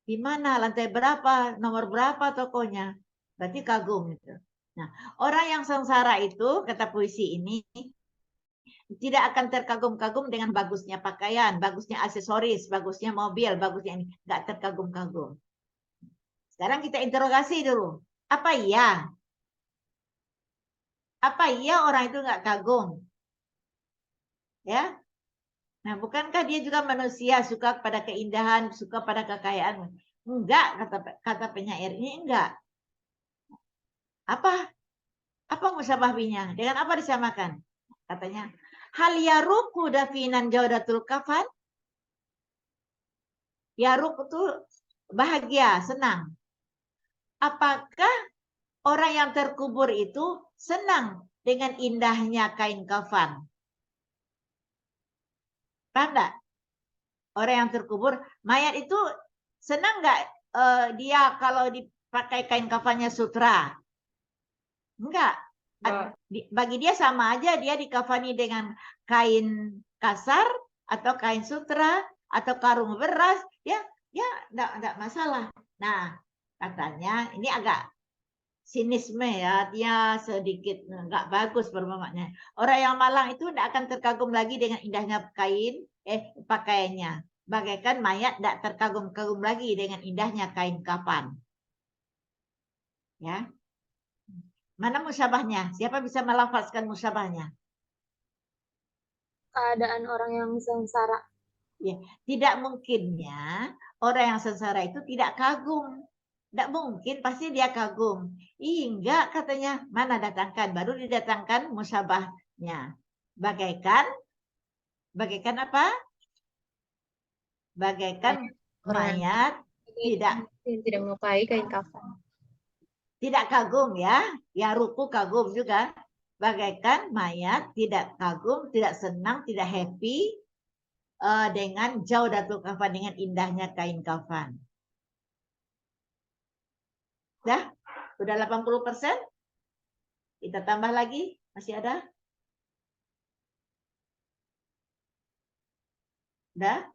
Di mana, lantai berapa, nomor berapa tokonya? Berarti kagum itu. Nah, orang yang sengsara itu, kata puisi ini, tidak akan terkagum-kagum dengan bagusnya pakaian, bagusnya aksesoris, bagusnya mobil, bagusnya ini. Nggak terkagum-kagum. Sekarang kita interogasi dulu. Apa iya? Apa iya orang itu nggak kagum? Ya. Nah, bukankah dia juga manusia, suka pada keindahan, suka pada kekayaan? Enggak, kata penyair ini enggak. Apa musyabah binya? Dengan apa disamakan? Katanya, hal yaruku dafinan jawdatul kafan. Yaruk itu bahagia, senang. Apakah orang yang terkubur itu senang dengan indahnya kain kafan? Paham enggak? Orang yang terkubur, mayat itu senang enggak dia kalau dipakai kain kafannya sutra? Enggak. Bagi dia sama aja dia dikafani dengan kain kasar atau kain sutra atau karung beras, ya enggak masalah. Nah, katanya ini agak sinisme ya, dia sedikit enggak bagus perumpamannya. Orang yang malang itu enggak akan terkagum lagi dengan indahnya pakaiannya. Bagaikan mayat enggak terkagum-kagum lagi dengan indahnya kain kafan. Ya. Mana musyabahnya? Siapa bisa melafazkan musyabahnya? Keadaan orang yang sengsara. Ya, tidak mungkinnya orang yang sengsara itu tidak kagum. Tidak mungkin, pasti dia kagum. Hingga katanya, mana datangkan? Baru didatangkan musyabahnya. Bagaikan apa? Bagaikan mayat tidak menyukai kain kafan. Tidak kagum ya, ya ruku kagum juga. Bagaikan mayat tidak kagum, tidak senang, tidak happy dengan jawdatul kafan, dengan indahnya kain kafan. Udah 80%? Kita tambah lagi, masih ada? Udah?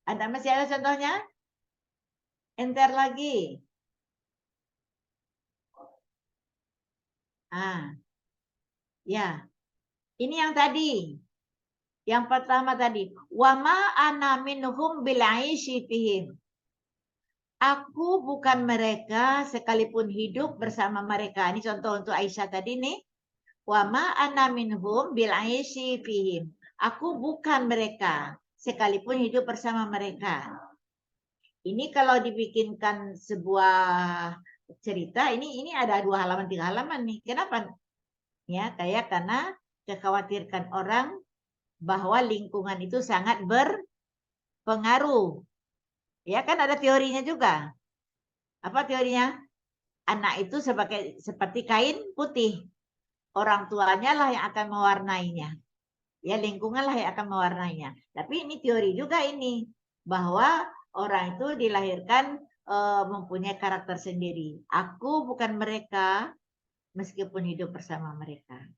Ada masih ada contohnya? Enter lagi. Ya. Ini yang tadi. Yang pertama tadi, wa ma ana minhum bil aishi fihim. Aku bukan mereka sekalipun hidup bersama mereka. Ini contoh untuk Aisyah tadi nih. Wa ma ana minhum bil aishi fihim. Aku bukan mereka sekalipun hidup bersama mereka. Ini kalau dibikinkan sebuah cerita, ini ada 2 halaman 3 halaman nih. Kenapa? Ya, karena kekhawatirkan orang bahwa lingkungan itu sangat berpengaruh. Ya kan ada teorinya juga. Apa teorinya? Anak itu seperti kain putih. Orang tuanya lah yang akan mewarnainya. Ya, lingkungan lah yang akan mewarnainya. Tapi ini teori juga ini. Bahwa orang itu dilahirkan mempunyai karakter sendiri. Aku bukan mereka meskipun hidup bersama mereka.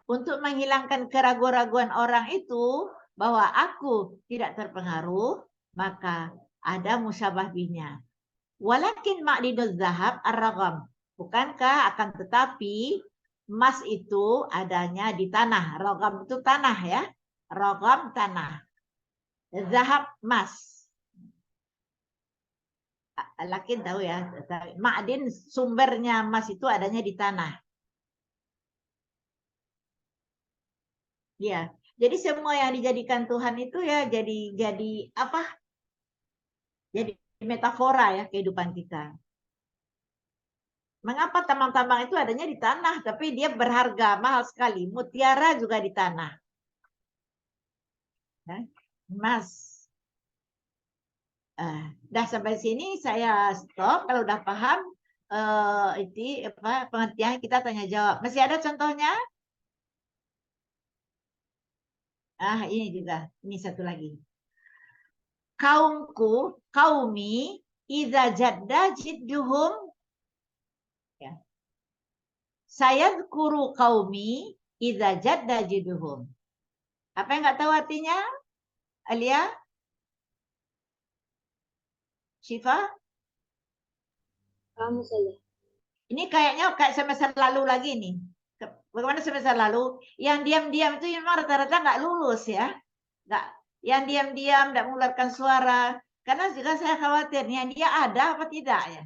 Untuk menghilangkan keraguan-raguan orang itu bahwa aku tidak terpengaruh, maka ada musyabah binya. Walakin ma'dinuz zahab ar-ragam. Bukankah akan tetapi emas itu adanya di tanah. Ragam itu tanah ya. Ragam tanah. Zahab emas. Lakin tahu ya. Ma'din sumbernya emas itu adanya di tanah. Ya, jadi semua yang dijadikan Tuhan itu ya jadi apa? Jadi metafora ya kehidupan kita. Mengapa tambang-tambang itu adanya di tanah, tapi dia berharga mahal sekali. Mutiara juga di tanah. Emas. Dah sampai sini saya stop. Kalau udah paham itu pengertian kita tanya jawab. Masih ada contohnya? Ini juga. Ini satu lagi. Kaumi, idza jadda jidduhum. Ya. Saya kuru kaumi, idza jadda jidduhum. Apa yang nggak tahu artinya? Alia? Syifa? Kamu saja. Ini kayaknya kayak semester lalu lagi nih. Bagaimana semester lalu? Yang diam-diam itu memang rata-rata nggak lulus ya. Nggak, yang diam-diam nggak mengeluarkan suara. Karena juga saya khawatir, yang dia ada apa tidak ya.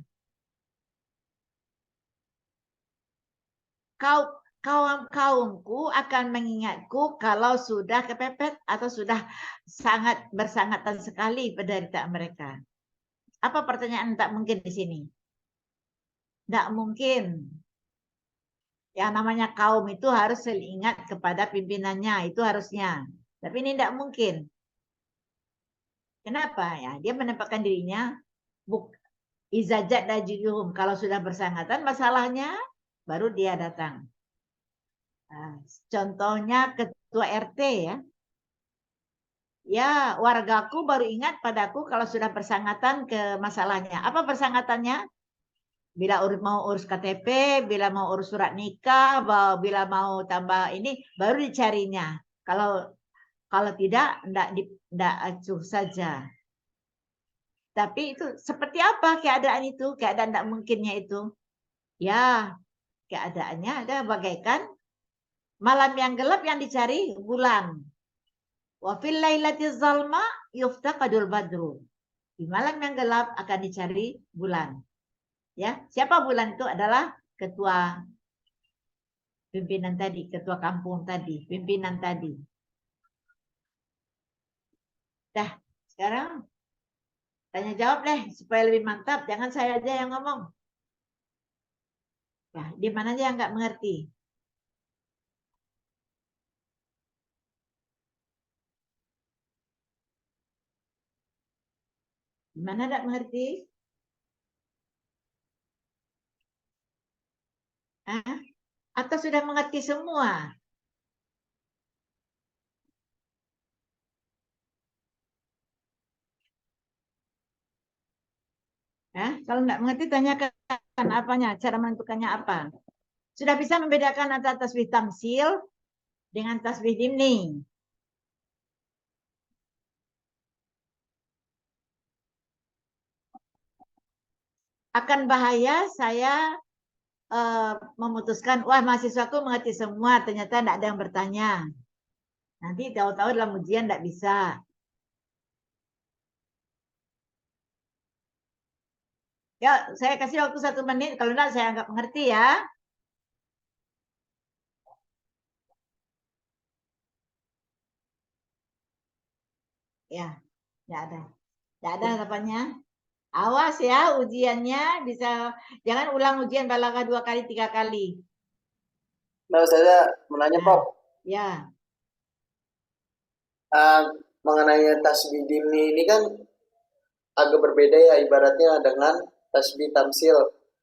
Kaumku akan mengingatku kalau sudah kepepet atau sudah sangat bersangatan sekali penderitaan mereka. Apa pertanyaan tak mungkin di sini? Tidak mungkin. Yang namanya kaum itu harus selalu ingat kepada pimpinannya, itu harusnya. Tapi ini tidak mungkin. Kenapa? Ya, dia menempatkan dirinya izajat dajuhum. Kalau sudah bersangatan masalahnya, baru dia datang. Nah, contohnya ketua RT ya. Ya, wargaku baru ingat padaku kalau sudah bersangatan ke masalahnya. Apa bersangatannya? Bila mau urus KTP, bila mau urus surat nikah, bila mau tambah ini, baru dicarinya. Kalau tidak, enggak acuh saja. Tapi itu seperti apa keadaan itu? Keadaan tidak mungkinnya itu. Ya, keadaannya ada bagaikan malam yang gelap yang dicari bulan. Wa fil lailatiz zalma yuftaqadul badru. Di malam yang gelap akan dicari bulan. Ya, siapa bulan itu? Adalah ketua pimpinan tadi, ketua kampung tadi, pimpinan tadi. Dah, sekarang tanya jawab deh supaya lebih mantap. Jangan saya aja yang ngomong. Ya, di mana aja yang nggak mengerti? Di mana nggak mengerti? Atau sudah mengerti semua? Kalau nggak mengerti, tanyakan apanya, cara menentukannya apa. Sudah bisa membedakan antara tasbih tamsil dengan tasbih dimni. Akan bahaya saya memutuskan, wah mahasiswaku mengerti semua, ternyata tidak ada yang bertanya. Nanti tahu-tahu dalam ujian tidak bisa. Ya, saya kasih waktu 1 menit, kalau tidak saya anggap mengerti ya. Ya, tidak ada. Tidak ada harapannya. Awas ya ujiannya, bisa jangan ulang ujian balaghah 2 kali 3 kali. Nah, saya menanya, Pak. Ya. Mengenai tasbih dimni ini kan agak berbeda ya ibaratnya dengan tasbih tamsil.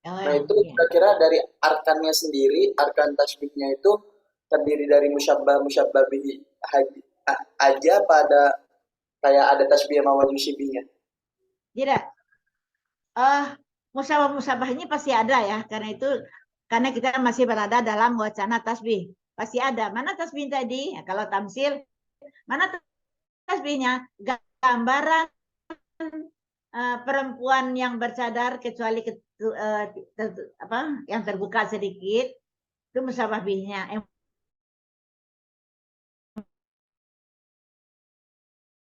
Nah, itu kira-kira dari arkannya sendiri, arkan tasbihnya itu terdiri dari musyabbah bihi aja pada kayak ada tasbih sama wajusibinya. Tidak. Musabah ini pasti ada ya, karena kita masih berada dalam wacana tasbih. Pasti ada. Mana tasbih tadi? Ya, kalau tamsil, mana tasbihnya? Gambaran perempuan yang bercadar kecuali yang terbuka sedikit, itu musabah bihnya.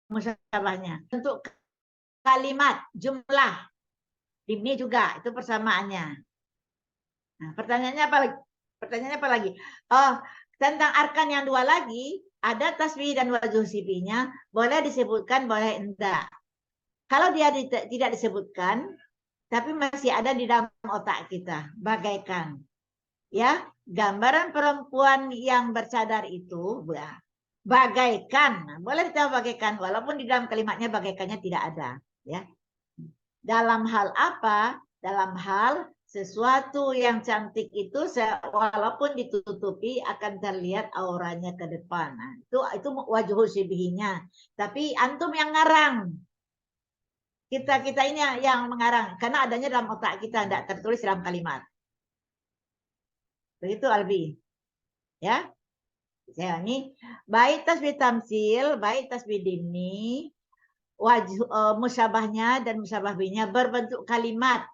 Musabahnya. Untuk kalimat, jumlah. Ini juga itu persamaannya. Nah, pertanyaannya apa lagi? Oh, tentang arkan yang 2 lagi, ada tasbih dan wajuh sibinya, boleh disebutkan, boleh enggak. Kalau dia tidak disebutkan, tapi masih ada di dalam otak kita, bagaikan ya gambaran perempuan yang bercadar itu, bagaikan, boleh kita bagaikan, walaupun di dalam kalimatnya bagaikannya tidak ada, ya. Dalam hal apa? Dalam hal Sesuatu yang cantik itu walaupun ditutupi akan terlihat auranya ke depan. Nah, itu wajhu syibhinya. Tapi antum yang ngarang. Kita ini yang mengarang karena adanya dalam otak kita, tidak tertulis dalam kalimat. Begitu Albi. Ya. Saya ini baik tasbih tamsil, baik tasbih dimni, musyabahnya dan musyabah binya berbentuk kalimat.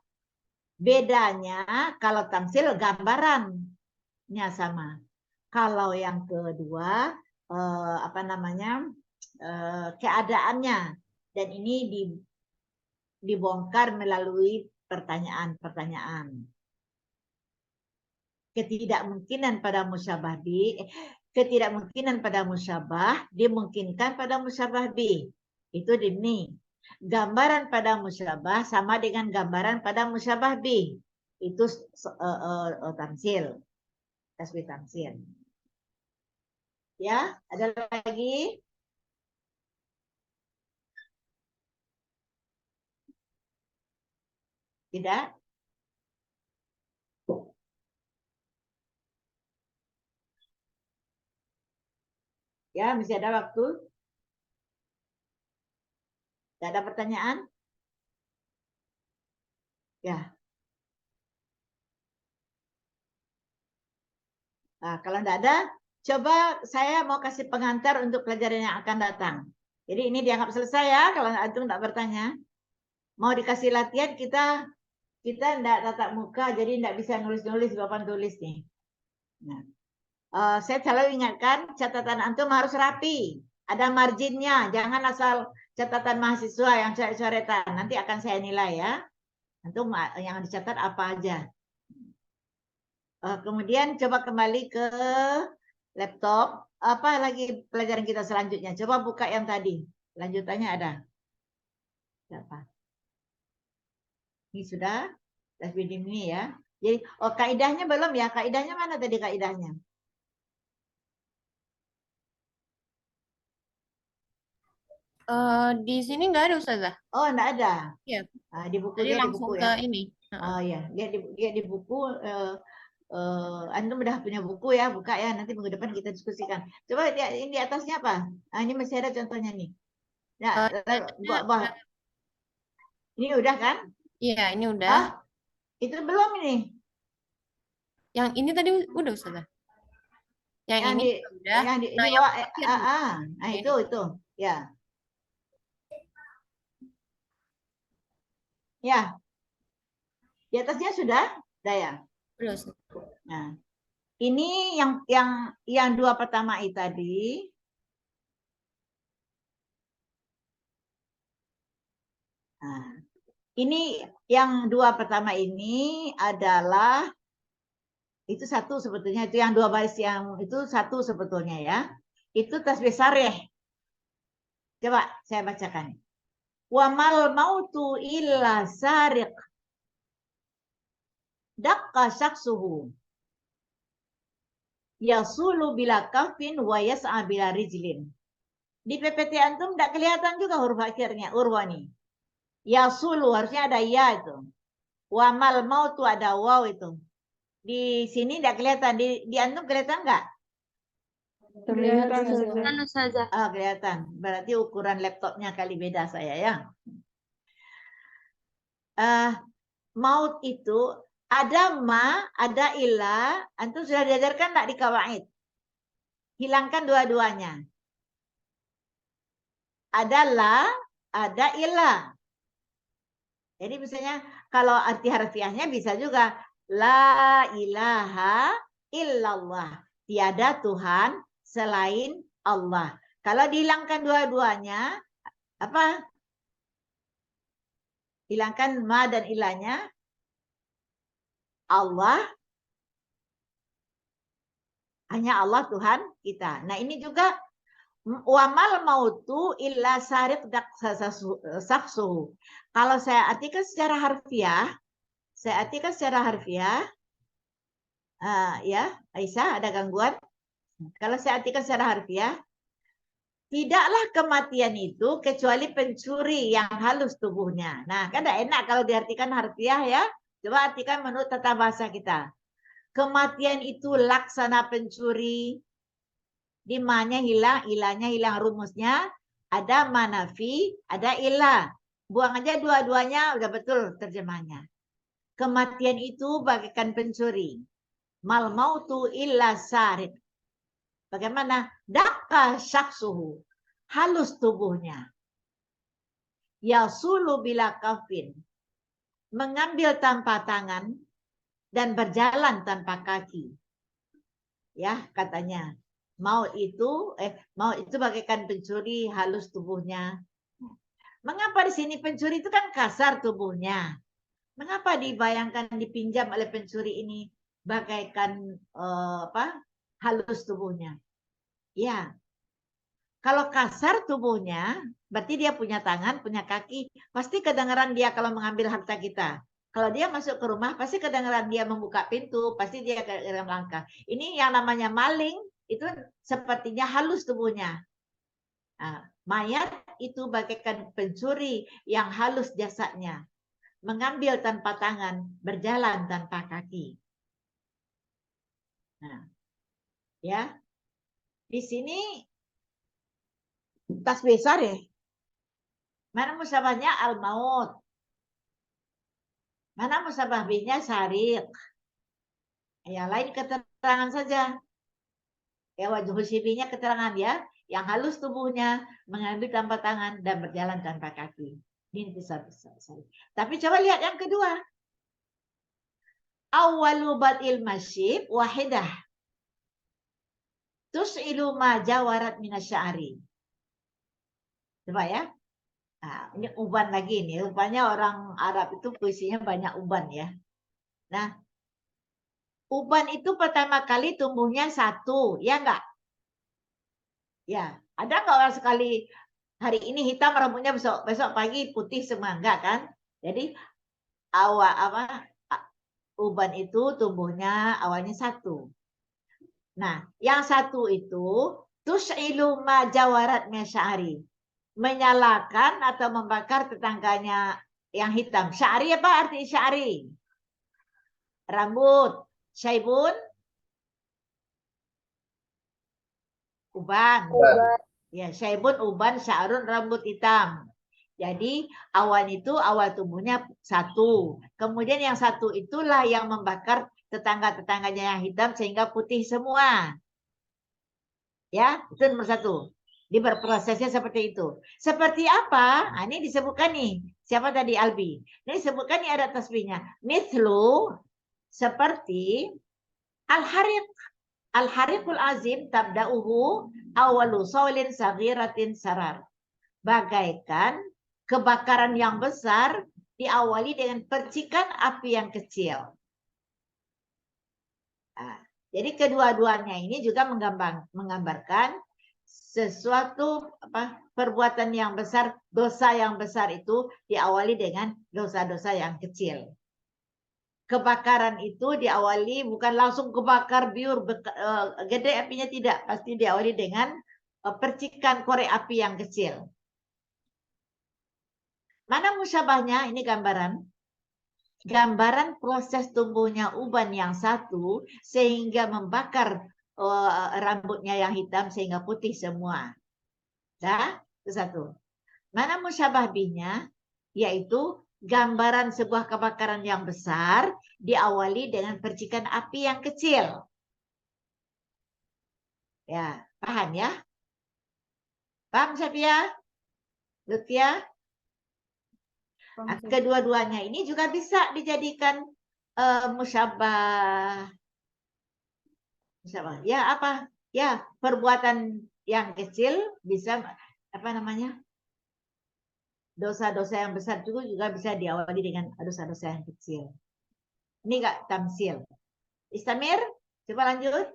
Bedanya kalau tamsil gambarannya sama. Kalau yang kedua keadaannya, dan ini dibongkar melalui pertanyaan-pertanyaan. Ketidakmungkinan pada musyabah dimungkinkan pada musyabah bi. Itu dimni. Gambaran pada musyabah sama dengan gambaran pada musyabah bi. Itu tamsil. Tasbih tamsil. Ya, ada lagi? Tidak? Ya, masih ada waktu. Tidak ada pertanyaan? Ya. Nah, kalau tidak ada, coba saya mau kasih pengantar untuk pelajaran yang akan datang. Jadi ini dianggap selesai ya, kalau antum tidak bertanya. Mau dikasih latihan, kita tidak tatap muka, jadi tidak bisa nulis-nulis di papan tulis nih. Nah, saya selalu ingatkan, catatan antum harus rapi. Ada marginnya, jangan asal catatan mahasiswa yang coret-coretan. Nanti akan saya nilai ya. Antum yang dicatat apa aja. Kemudian coba kembali ke laptop. Apa lagi pelajaran kita selanjutnya? Coba buka yang tadi. Lanjutannya ada. Apa? Ini sudah. Tasbih dimni ya. Jadi, kaidahnya belum ya? Kaidahnya mana tadi kaidahnya? Di sini nggak ada Ustazah. Oh, enggak ada. Iya. Di buku Tadi dia di langsung buku ke ya. ini. Oh ya, dia di buku. Antum udah punya buku ya, buka ya. Nanti minggu depan kita diskusikan. Coba ini di atasnya apa? Ini masih ada contohnya nih. Nah, ini udah kan? Iya, ini udah. Itu belum ini. Yang ini tadi udah Ustazah. Yang ini udah. Yang di Nah, bawah, yang itu ya. Ya. Di atasnya sudah, ya. udah. Nah, ini yang dua pertama itu tadi. Nah, ini yang dua pertama ini adalah itu satu sebetulnya, itu yang dua baris yang itu satu sebetulnya ya. Itu tasbih sarih. Coba saya bacakan. Wa mal mautu illa sariq. Daqqa syaksuhu. Yasulu bila kafin wa yas'a bila rijlin. Di PPT antum tidak kelihatan juga huruf akhirnya, urwani. Yasulu harusnya ada ya itu. Wa mal mautu ada waw itu. Di sini tidak kelihatan, di antum kelihatan enggak? Kelihatan Ustazah. Kelihatan. Berarti ukuran laptopnya kali beda saya ya. Maut itu ada ma, ada ila. Antum sudah diajarkan enggak di kawaid? Hilangkan dua-duanya. Ada la, ada ila. Jadi misalnya kalau arti harfiahnya bisa juga la ilaha illallah. Tiada Tuhan selain Allah. Kalau dihilangkan dua-duanya, apa? Hilangkan ma dan ilahnya. Allah. Hanya Allah Tuhan kita. Nah ini juga wamal mautu illa sarif saksuhu. Kalau saya artikan secara harfiah, ya Aisyah ada gangguan? Kalau saya artikan secara harfiah, tidaklah kematian itu kecuali pencuri yang halus tubuhnya. Nah, kan tidak enak kalau diartikan harfiah ya. Coba artikan menurut tata bahasa kita. Kematian itu laksana pencuri. Di ma-nya hilang, ilahnya hilang rumusnya. Ada manafi, ada ilah. Buang aja dua-duanya, udah betul terjemahnya. Kematian itu bagaikan pencuri. Mal mautu illa sarik. Bagaimana? Dakka syaksuhu. Halus tubuhnya. Yasulu bila kafin. Mengambil tanpa tangan dan berjalan tanpa kaki. Ya, katanya. Maut itu bagaikan pencuri halus tubuhnya. Mengapa di sini pencuri itu kan kasar tubuhnya? Mengapa dibayangkan dipinjam oleh pencuri ini bagaikan halus tubuhnya? Ya, kalau kasar tubuhnya, berarti dia punya tangan, punya kaki, pasti kedengaran dia kalau mengambil harta kita. Kalau dia masuk ke rumah, pasti kedengaran dia membuka pintu, pasti dia dalam langkah. Ini yang namanya maling, itu sepertinya halus tubuhnya. Nah, mayat itu bagaikan pencuri yang halus jasadnya. Mengambil tanpa tangan, berjalan tanpa kaki. Nah, ya. Di sini tasbih sare. Mana musabahnya al-maut? Mana musabah bihnya syarik? Yang lain keterangan saja. Ya wajah sibinya keterangan ya. Yang halus tubuhnya, mengambil tanpa tangan dan berjalan tanpa kaki. Ini bisa. Tapi coba lihat yang kedua. Awwalu bad'il masyib wahidah. Tus'ilu ma jawarat minasya'ari. Coba ya. Nah, ini uban lagi nih. Rupanya orang Arab itu puisinya banyak uban ya. Nah, uban itu pertama kali tumbuhnya satu, ya enggak? Ya, ada enggak orang sekali hari ini hitam rambutnya besok pagi putih semua enggak kan? Jadi uban itu tumbuhnya awalnya satu. Nah, yang satu itu tus'ilu ma jawarat minasya'ari. Menyalakan atau membakar tetangganya yang hitam. Sya'ri apa arti sya'ri? Rambut. Syaibun? Uban. Ya, syaibun uban, sya'run rambut hitam. Jadi awal tumbuhnya satu. Kemudian yang satu itulah yang membakar tetangga-tetangganya yang hitam sehingga putih semua. Ya, itu nomor satu. Dia berprosesnya seperti itu. Seperti apa? Nah, ini disebutkan nih. Siapa tadi Albi? Ini disebutkan nih ada tasbihnya. Mithlu seperti al-hariq. Al-hariqul azim tabda'uhu awalu sawlin saghiratin sarar. Bagaikan kebakaran yang besar diawali dengan percikan api yang kecil. Nah, jadi kedua-duanya ini juga menggambarkan sesuatu perbuatan yang besar, dosa yang besar itu diawali dengan dosa-dosa yang kecil. Kebakaran itu diawali bukan langsung kebakar biur gede apinya, tidak, pasti diawali dengan percikan korek api yang kecil. Mana musyabahnya? Ini gambaran proses tumbuhnya uban yang satu sehingga membakar rambutnya yang hitam sehingga putih semua. Dah, itu satu. Mana musyabah bihnya? Yaitu gambaran sebuah kebakaran yang besar diawali dengan percikan api yang kecil. Ya, paham ya? Paham Syafia? Lutfia? Kedua-duanya ini juga bisa dijadikan musyabah. Ya apa? Ya perbuatan yang kecil bisa dosa-dosa yang besar juga bisa diawali dengan dosa-dosa yang kecil. Ini enggak tamsil. Istamir, coba lanjut.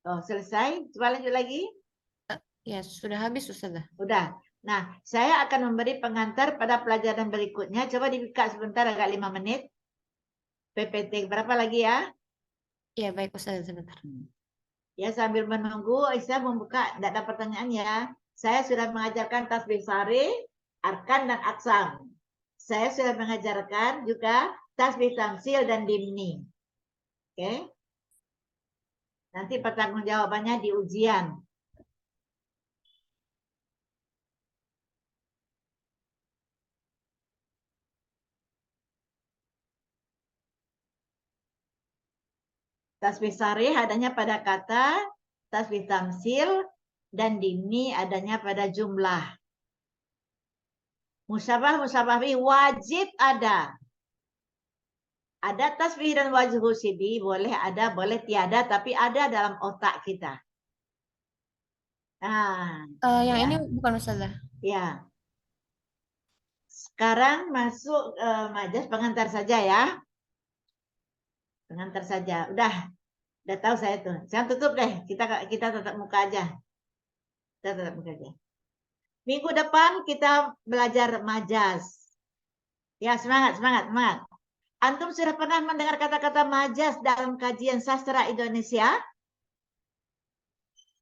Oh, selesai. Coba lanjut lagi. Ya, sudah habis Ustazah. Udah. Nah, saya akan memberi pengantar pada pelajaran berikutnya. Coba dibuka sebentar, agak 5 menit. PPT berapa lagi ya? Ya, baik Ustazah, sebentar. Ya, sambil menunggu Aisyah membuka, tidak ada pertanyaan ya. Saya sudah mengajarkan tasbih sari, arkan dan aksam. saya sudah mengajarkan juga tasbih tamsil dan dimni. Oke. Nanti pertanggungjawabannya di ujian. Tasbih sarih adanya pada kata, tasbih tamsil dan dimni adanya pada jumlah. Musyabah bih wajib ada. Ada tasbih dan wajhu sibi, boleh ada, boleh tiada, tapi ada dalam otak kita. Nah, Yang ya. ini bukan Ustazah. Ya. Sekarang masuk majas pengantar saja ya. Pengantar saja. Udah tahu saya tuh. Jangan tutup deh. Kita tetap muka aja. Kita tetap muka aja. Minggu depan kita belajar majas. Ya, semangat. Antum sudah pernah mendengar kata-kata majas dalam kajian sastra Indonesia?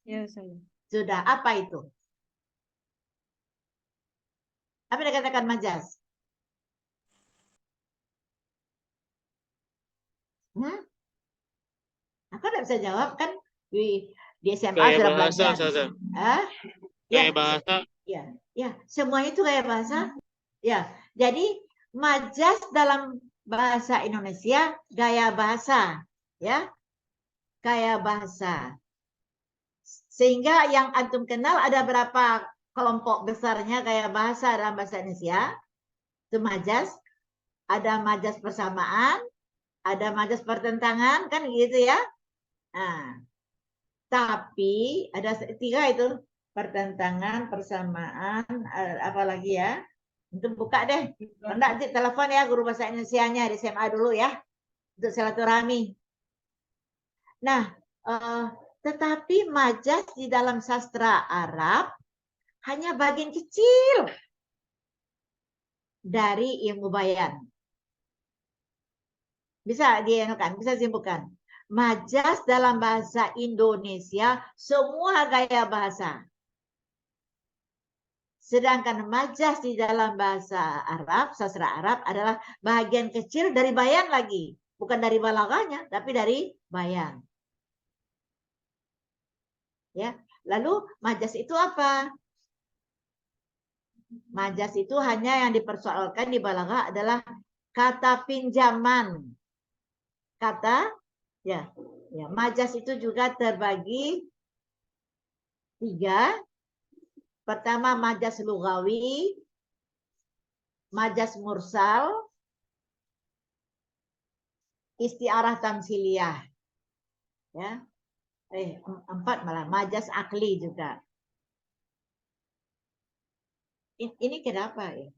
Ya, saya. Sudah. Apa itu? Apa yang dikatakan majas? Aku tidak bisa jawab kan di SMA Gaya sudah bahasa, belajar. Ustazah. Ya, Gaya bahasa. ya, semuanya itu gaya bahasa. Ya, jadi majas dalam bahasa Indonesia gaya bahasa, ya, gaya bahasa. Sehingga yang antum kenal ada berapa kelompok besarnya gaya bahasa dalam bahasa Indonesia? Itu majas. Ada majas persamaan, ada majas pertentangan, kan gitu ya. Nah, tapi ada 3 itu, pertentangan, persamaan, apalagi ya. Untuk buka deh. Enggak, telepon ya guru bahasa Indonesianya di SMA dulu ya. Untuk silaturahmi. Nah, tetapi majas di dalam sastra Arab hanya bagian kecil dari ilmu bayan. Bisa dienukan, bisa simpulkan. Majas dalam bahasa Indonesia semua gaya bahasa. Sedangkan majas di dalam bahasa Arab, sastra Arab adalah bagian kecil dari bayan lagi. Bukan dari balaghahnya, tapi dari bayan. Ya, lalu majas itu apa? Majas itu hanya yang dipersoalkan di balaghah adalah kata pinjaman. Kata, ya, majas itu juga terbagi 3. Pertama majas lugawi, majas mursal, istiarah tamsiliyah. Ya. 4 malah, majas akli juga. Ini kenapa ya?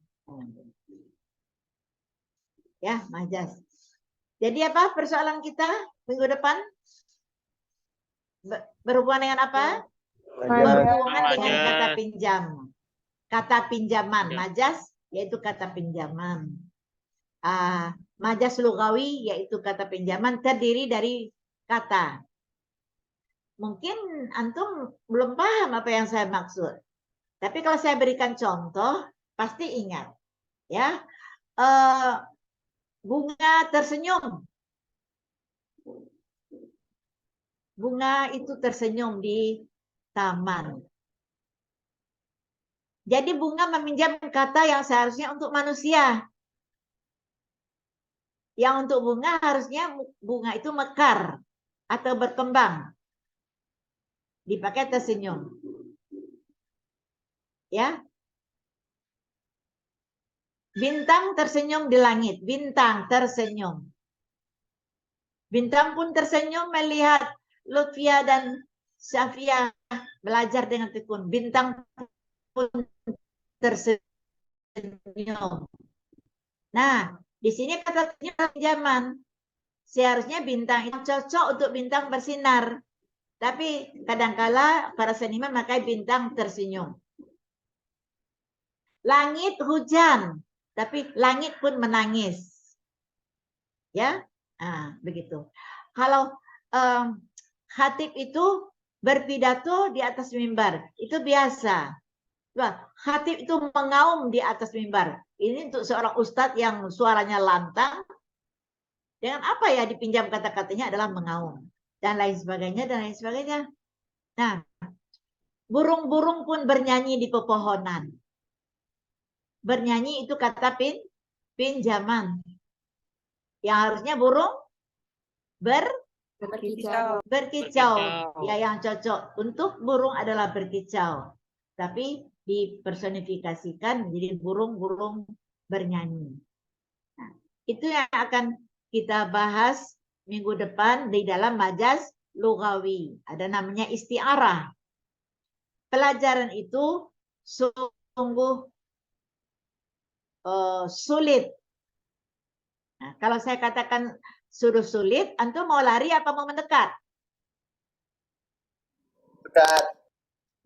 Ya, majas. Jadi apa persoalan kita minggu depan? Berhubungan dengan apa? Berhubungan dengan kata pinjam. Kata pinjaman. Majas yaitu kata pinjaman. Majas lugawi yaitu kata pinjaman terdiri dari kata. Mungkin antum belum paham apa yang saya maksud. Tapi kalau saya berikan contoh, pasti ingat. Ya, bunga tersenyum. Bunga itu tersenyum di taman. Jadi bunga meminjam kata yang seharusnya untuk manusia. Yang untuk bunga harusnya bunga itu mekar atau berkembang. Dipakai tersenyum. Ya. Bintang tersenyum di langit. Bintang tersenyum. Bintang pun tersenyum melihat Lutfia dan Syafia belajar dengan tekun. Bintang pun tersenyum. Nah, di sini kata pinjaman. Seharusnya bintang itu cocok untuk bintang bersinar. Tapi kadangkala para seniman pakai bintang tersenyum. Langit hujan, tapi langit pun menangis. Ya, begitu. Kalau khatib itu berpidato di atas mimbar, itu biasa. Wah, khatib itu mengaum di atas mimbar. Ini untuk seorang ustadz yang suaranya lantang. Dengan apa ya dipinjam kata-katanya adalah mengaum. Dan lain sebagainya, dan lain sebagainya. Nah, burung-burung pun bernyanyi di pepohonan. Bernyanyi itu kata pinjaman. Yang harusnya burung Berkicau. berkicau. Ya, yang cocok untuk burung adalah berkicau. Tapi dipersonifikasikan menjadi burung-burung bernyanyi. Nah, itu yang akan kita bahas minggu depan di dalam majaz lugawi. Ada namanya isti'arah. Pelajaran itu sungguh sulit. Nah, kalau saya katakan suruh sulit, antum mau lari apa mau mendekat? Dekat.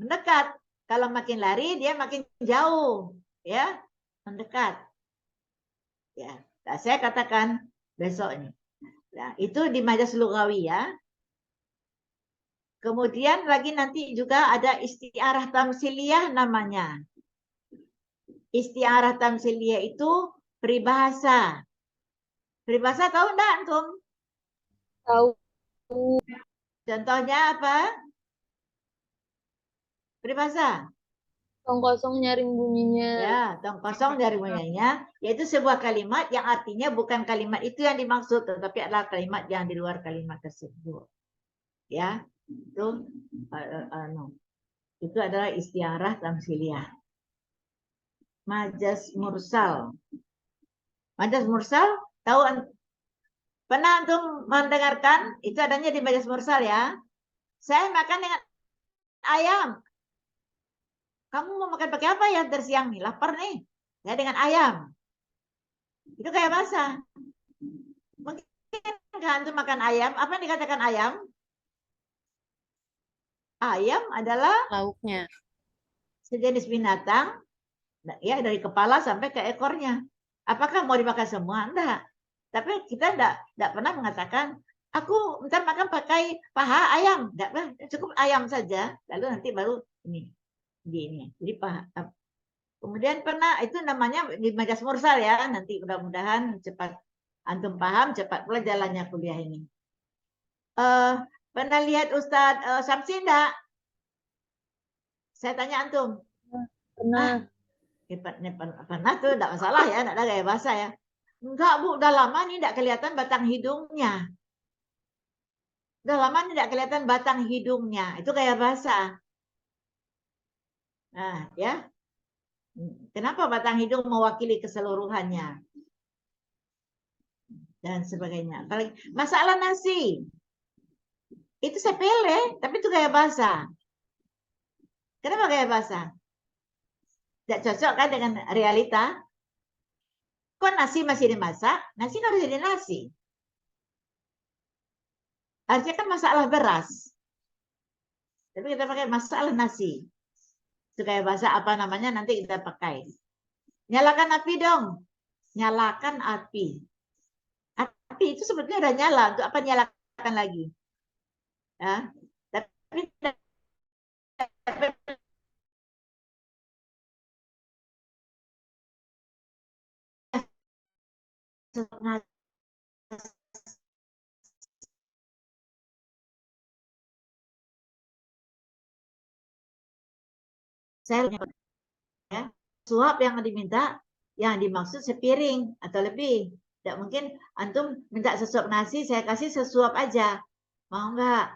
Mendekat. Kalau makin lari, dia makin jauh, ya, mendekat. Ya, nah, saya katakan besok ini. Nah, itu di majaz lugawi ya. Kemudian lagi nanti juga ada isti'arah tamsiliyah namanya. Isti'arah tamsiliyah itu peribahasa. Peribahasa tahu enggak antum? Tahu. Contohnya apa? Peribahasa. Tong kosong nyaring bunyinya. Ya, tong kosong dari bunyinya, yaitu sebuah kalimat yang artinya bukan kalimat itu yang dimaksud, tetapi adalah kalimat yang di luar kalimat tersebut. Ya, itu itu adalah istiarah tamsiliyah. Majaz mursal. Majaz mursal, tahu pernah antum mendengarkan? Itu adanya di majaz mursal ya. Saya makan dengan ayam. Kamu mau makan pakai apa ya tersiang nih? Lapar nih. Ya dengan ayam. Itu kayak bahasa. Mungkin kan antum makan ayam. Apa yang dikatakan ayam? Ayam adalah Lauknya. sejenis binatang. Ya dari kepala sampai ke ekornya. Apakah mau dimakan semua? Enggak. Tapi kita enggak pernah mengatakan, aku ntar makan pakai paha ayam. Enggak, cukup ayam saja. Lalu nanti baru ini. Jadi paha. Kemudian pernah itu namanya di majaz mursal ya. Nanti mudah-mudahan cepat antum paham, cepat pula jalannya kuliah ini. Pernah lihat Ustadz Samsi enggak? Saya tanya antum. Pernah. Pernah tuh, enggak masalah ya, enggak ada gaya bahasa ya. Enggak Bu, udah lama nih enggak kelihatan batang hidungnya. Udah lama nih enggak kelihatan batang hidungnya. Itu gaya bahasa. Nah, ya. Kenapa batang hidung mewakili keseluruhannya? Dan sebagainya. Masalah nasi. Itu sepele, tapi itu gaya bahasa. Kenapa gaya bahasa? Tidak cocok kan dengan realita? Kok nasi masih dimasak? Nasi kan harus jadi nasi. Harusnya kan masalah beras. Tapi kita pakai masalah nasi. Itu kayak bahasa apa namanya nanti kita pakai. Nyalakan api dong. Nyalakan api. Api itu sebetulnya udah nyala. Untuk apa nyalakan lagi? Ya. Tapi saya ya, suap yang diminta, yang dimaksud sepiring atau lebih. Tidak mungkin antum minta sesuap nasi, saya kasih sesuap aja. Mau enggak?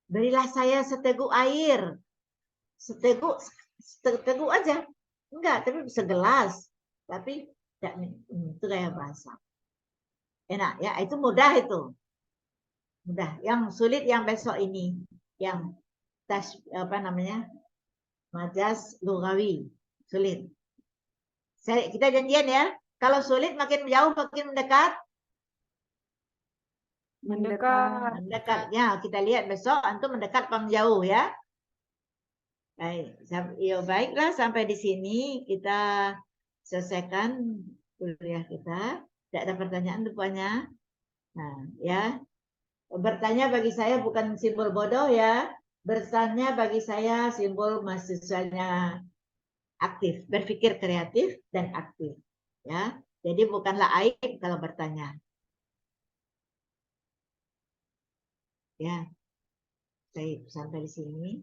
Berilah saya seteguk air. Seteguk aja. Enggak, tapi segelas. Tapi tidak, itu kayak bahasa. Enak ya, itu mudah itu. Mudah. Yang sulit yang besok ini, yang apa namanya? Majaz lugawi. Sulit. Kita janjian ya. Kalau sulit makin jauh makin mendekat. Mendekatnya kita lihat besok antum mendekat apa menjauh ya. Baik, baiklah sampai di sini kita selesaikan kuliah kita. Tidak ada pertanyaan rupanya. Nah, ya. Bertanya bagi saya bukan simbol bodoh ya. Bertanya bagi saya simbol mahasiswanya aktif, berpikir kreatif dan aktif. Ya, jadi bukanlah aib kalau bertanya. Ya, baik, sampai di sini.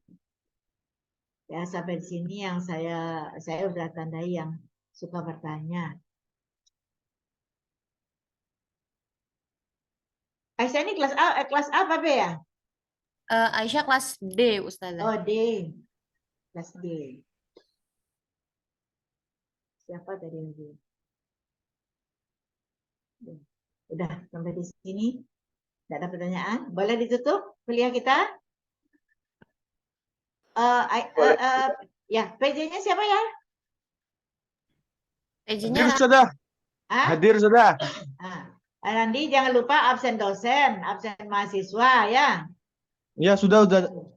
Ya, sampai di sini yang saya udah tandai yang suka bertanya. Aisyah ini kelas A apa B ya? Aisyah kelas D, Ustazah. Oh, D. Kelas D. Siapa tadi yang D? Udah sampai di sini. Tidak ada pertanyaan. Boleh ditutup kuliah kita? Ya, PJ-nya siapa ya? PJ-nya sudah. Ah? Hadir sudah. Nanti jangan lupa absen dosen, absen mahasiswa ya. Ya, sudah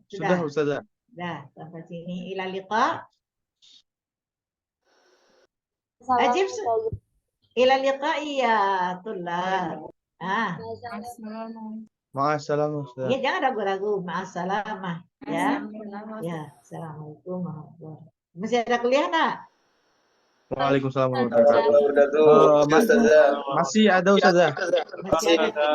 Sudah. Ustazah. Dah, sampai sini. Ila liqa. Salam Ajib. Ustazah. Ila liqa iya, tullah. Ma'assalam Ustazah. Ya, jangan ragu-ragu. Ma'assalamah. Ya. Ya, assalamualaikum warahmatullahi wabarakatuh. Masih ada kuliah enggak? Waalaikumsalam warahmatullahi wabarakatuh. Udah tuh, Ustazah. Masih ada Ustazah. Masih ada.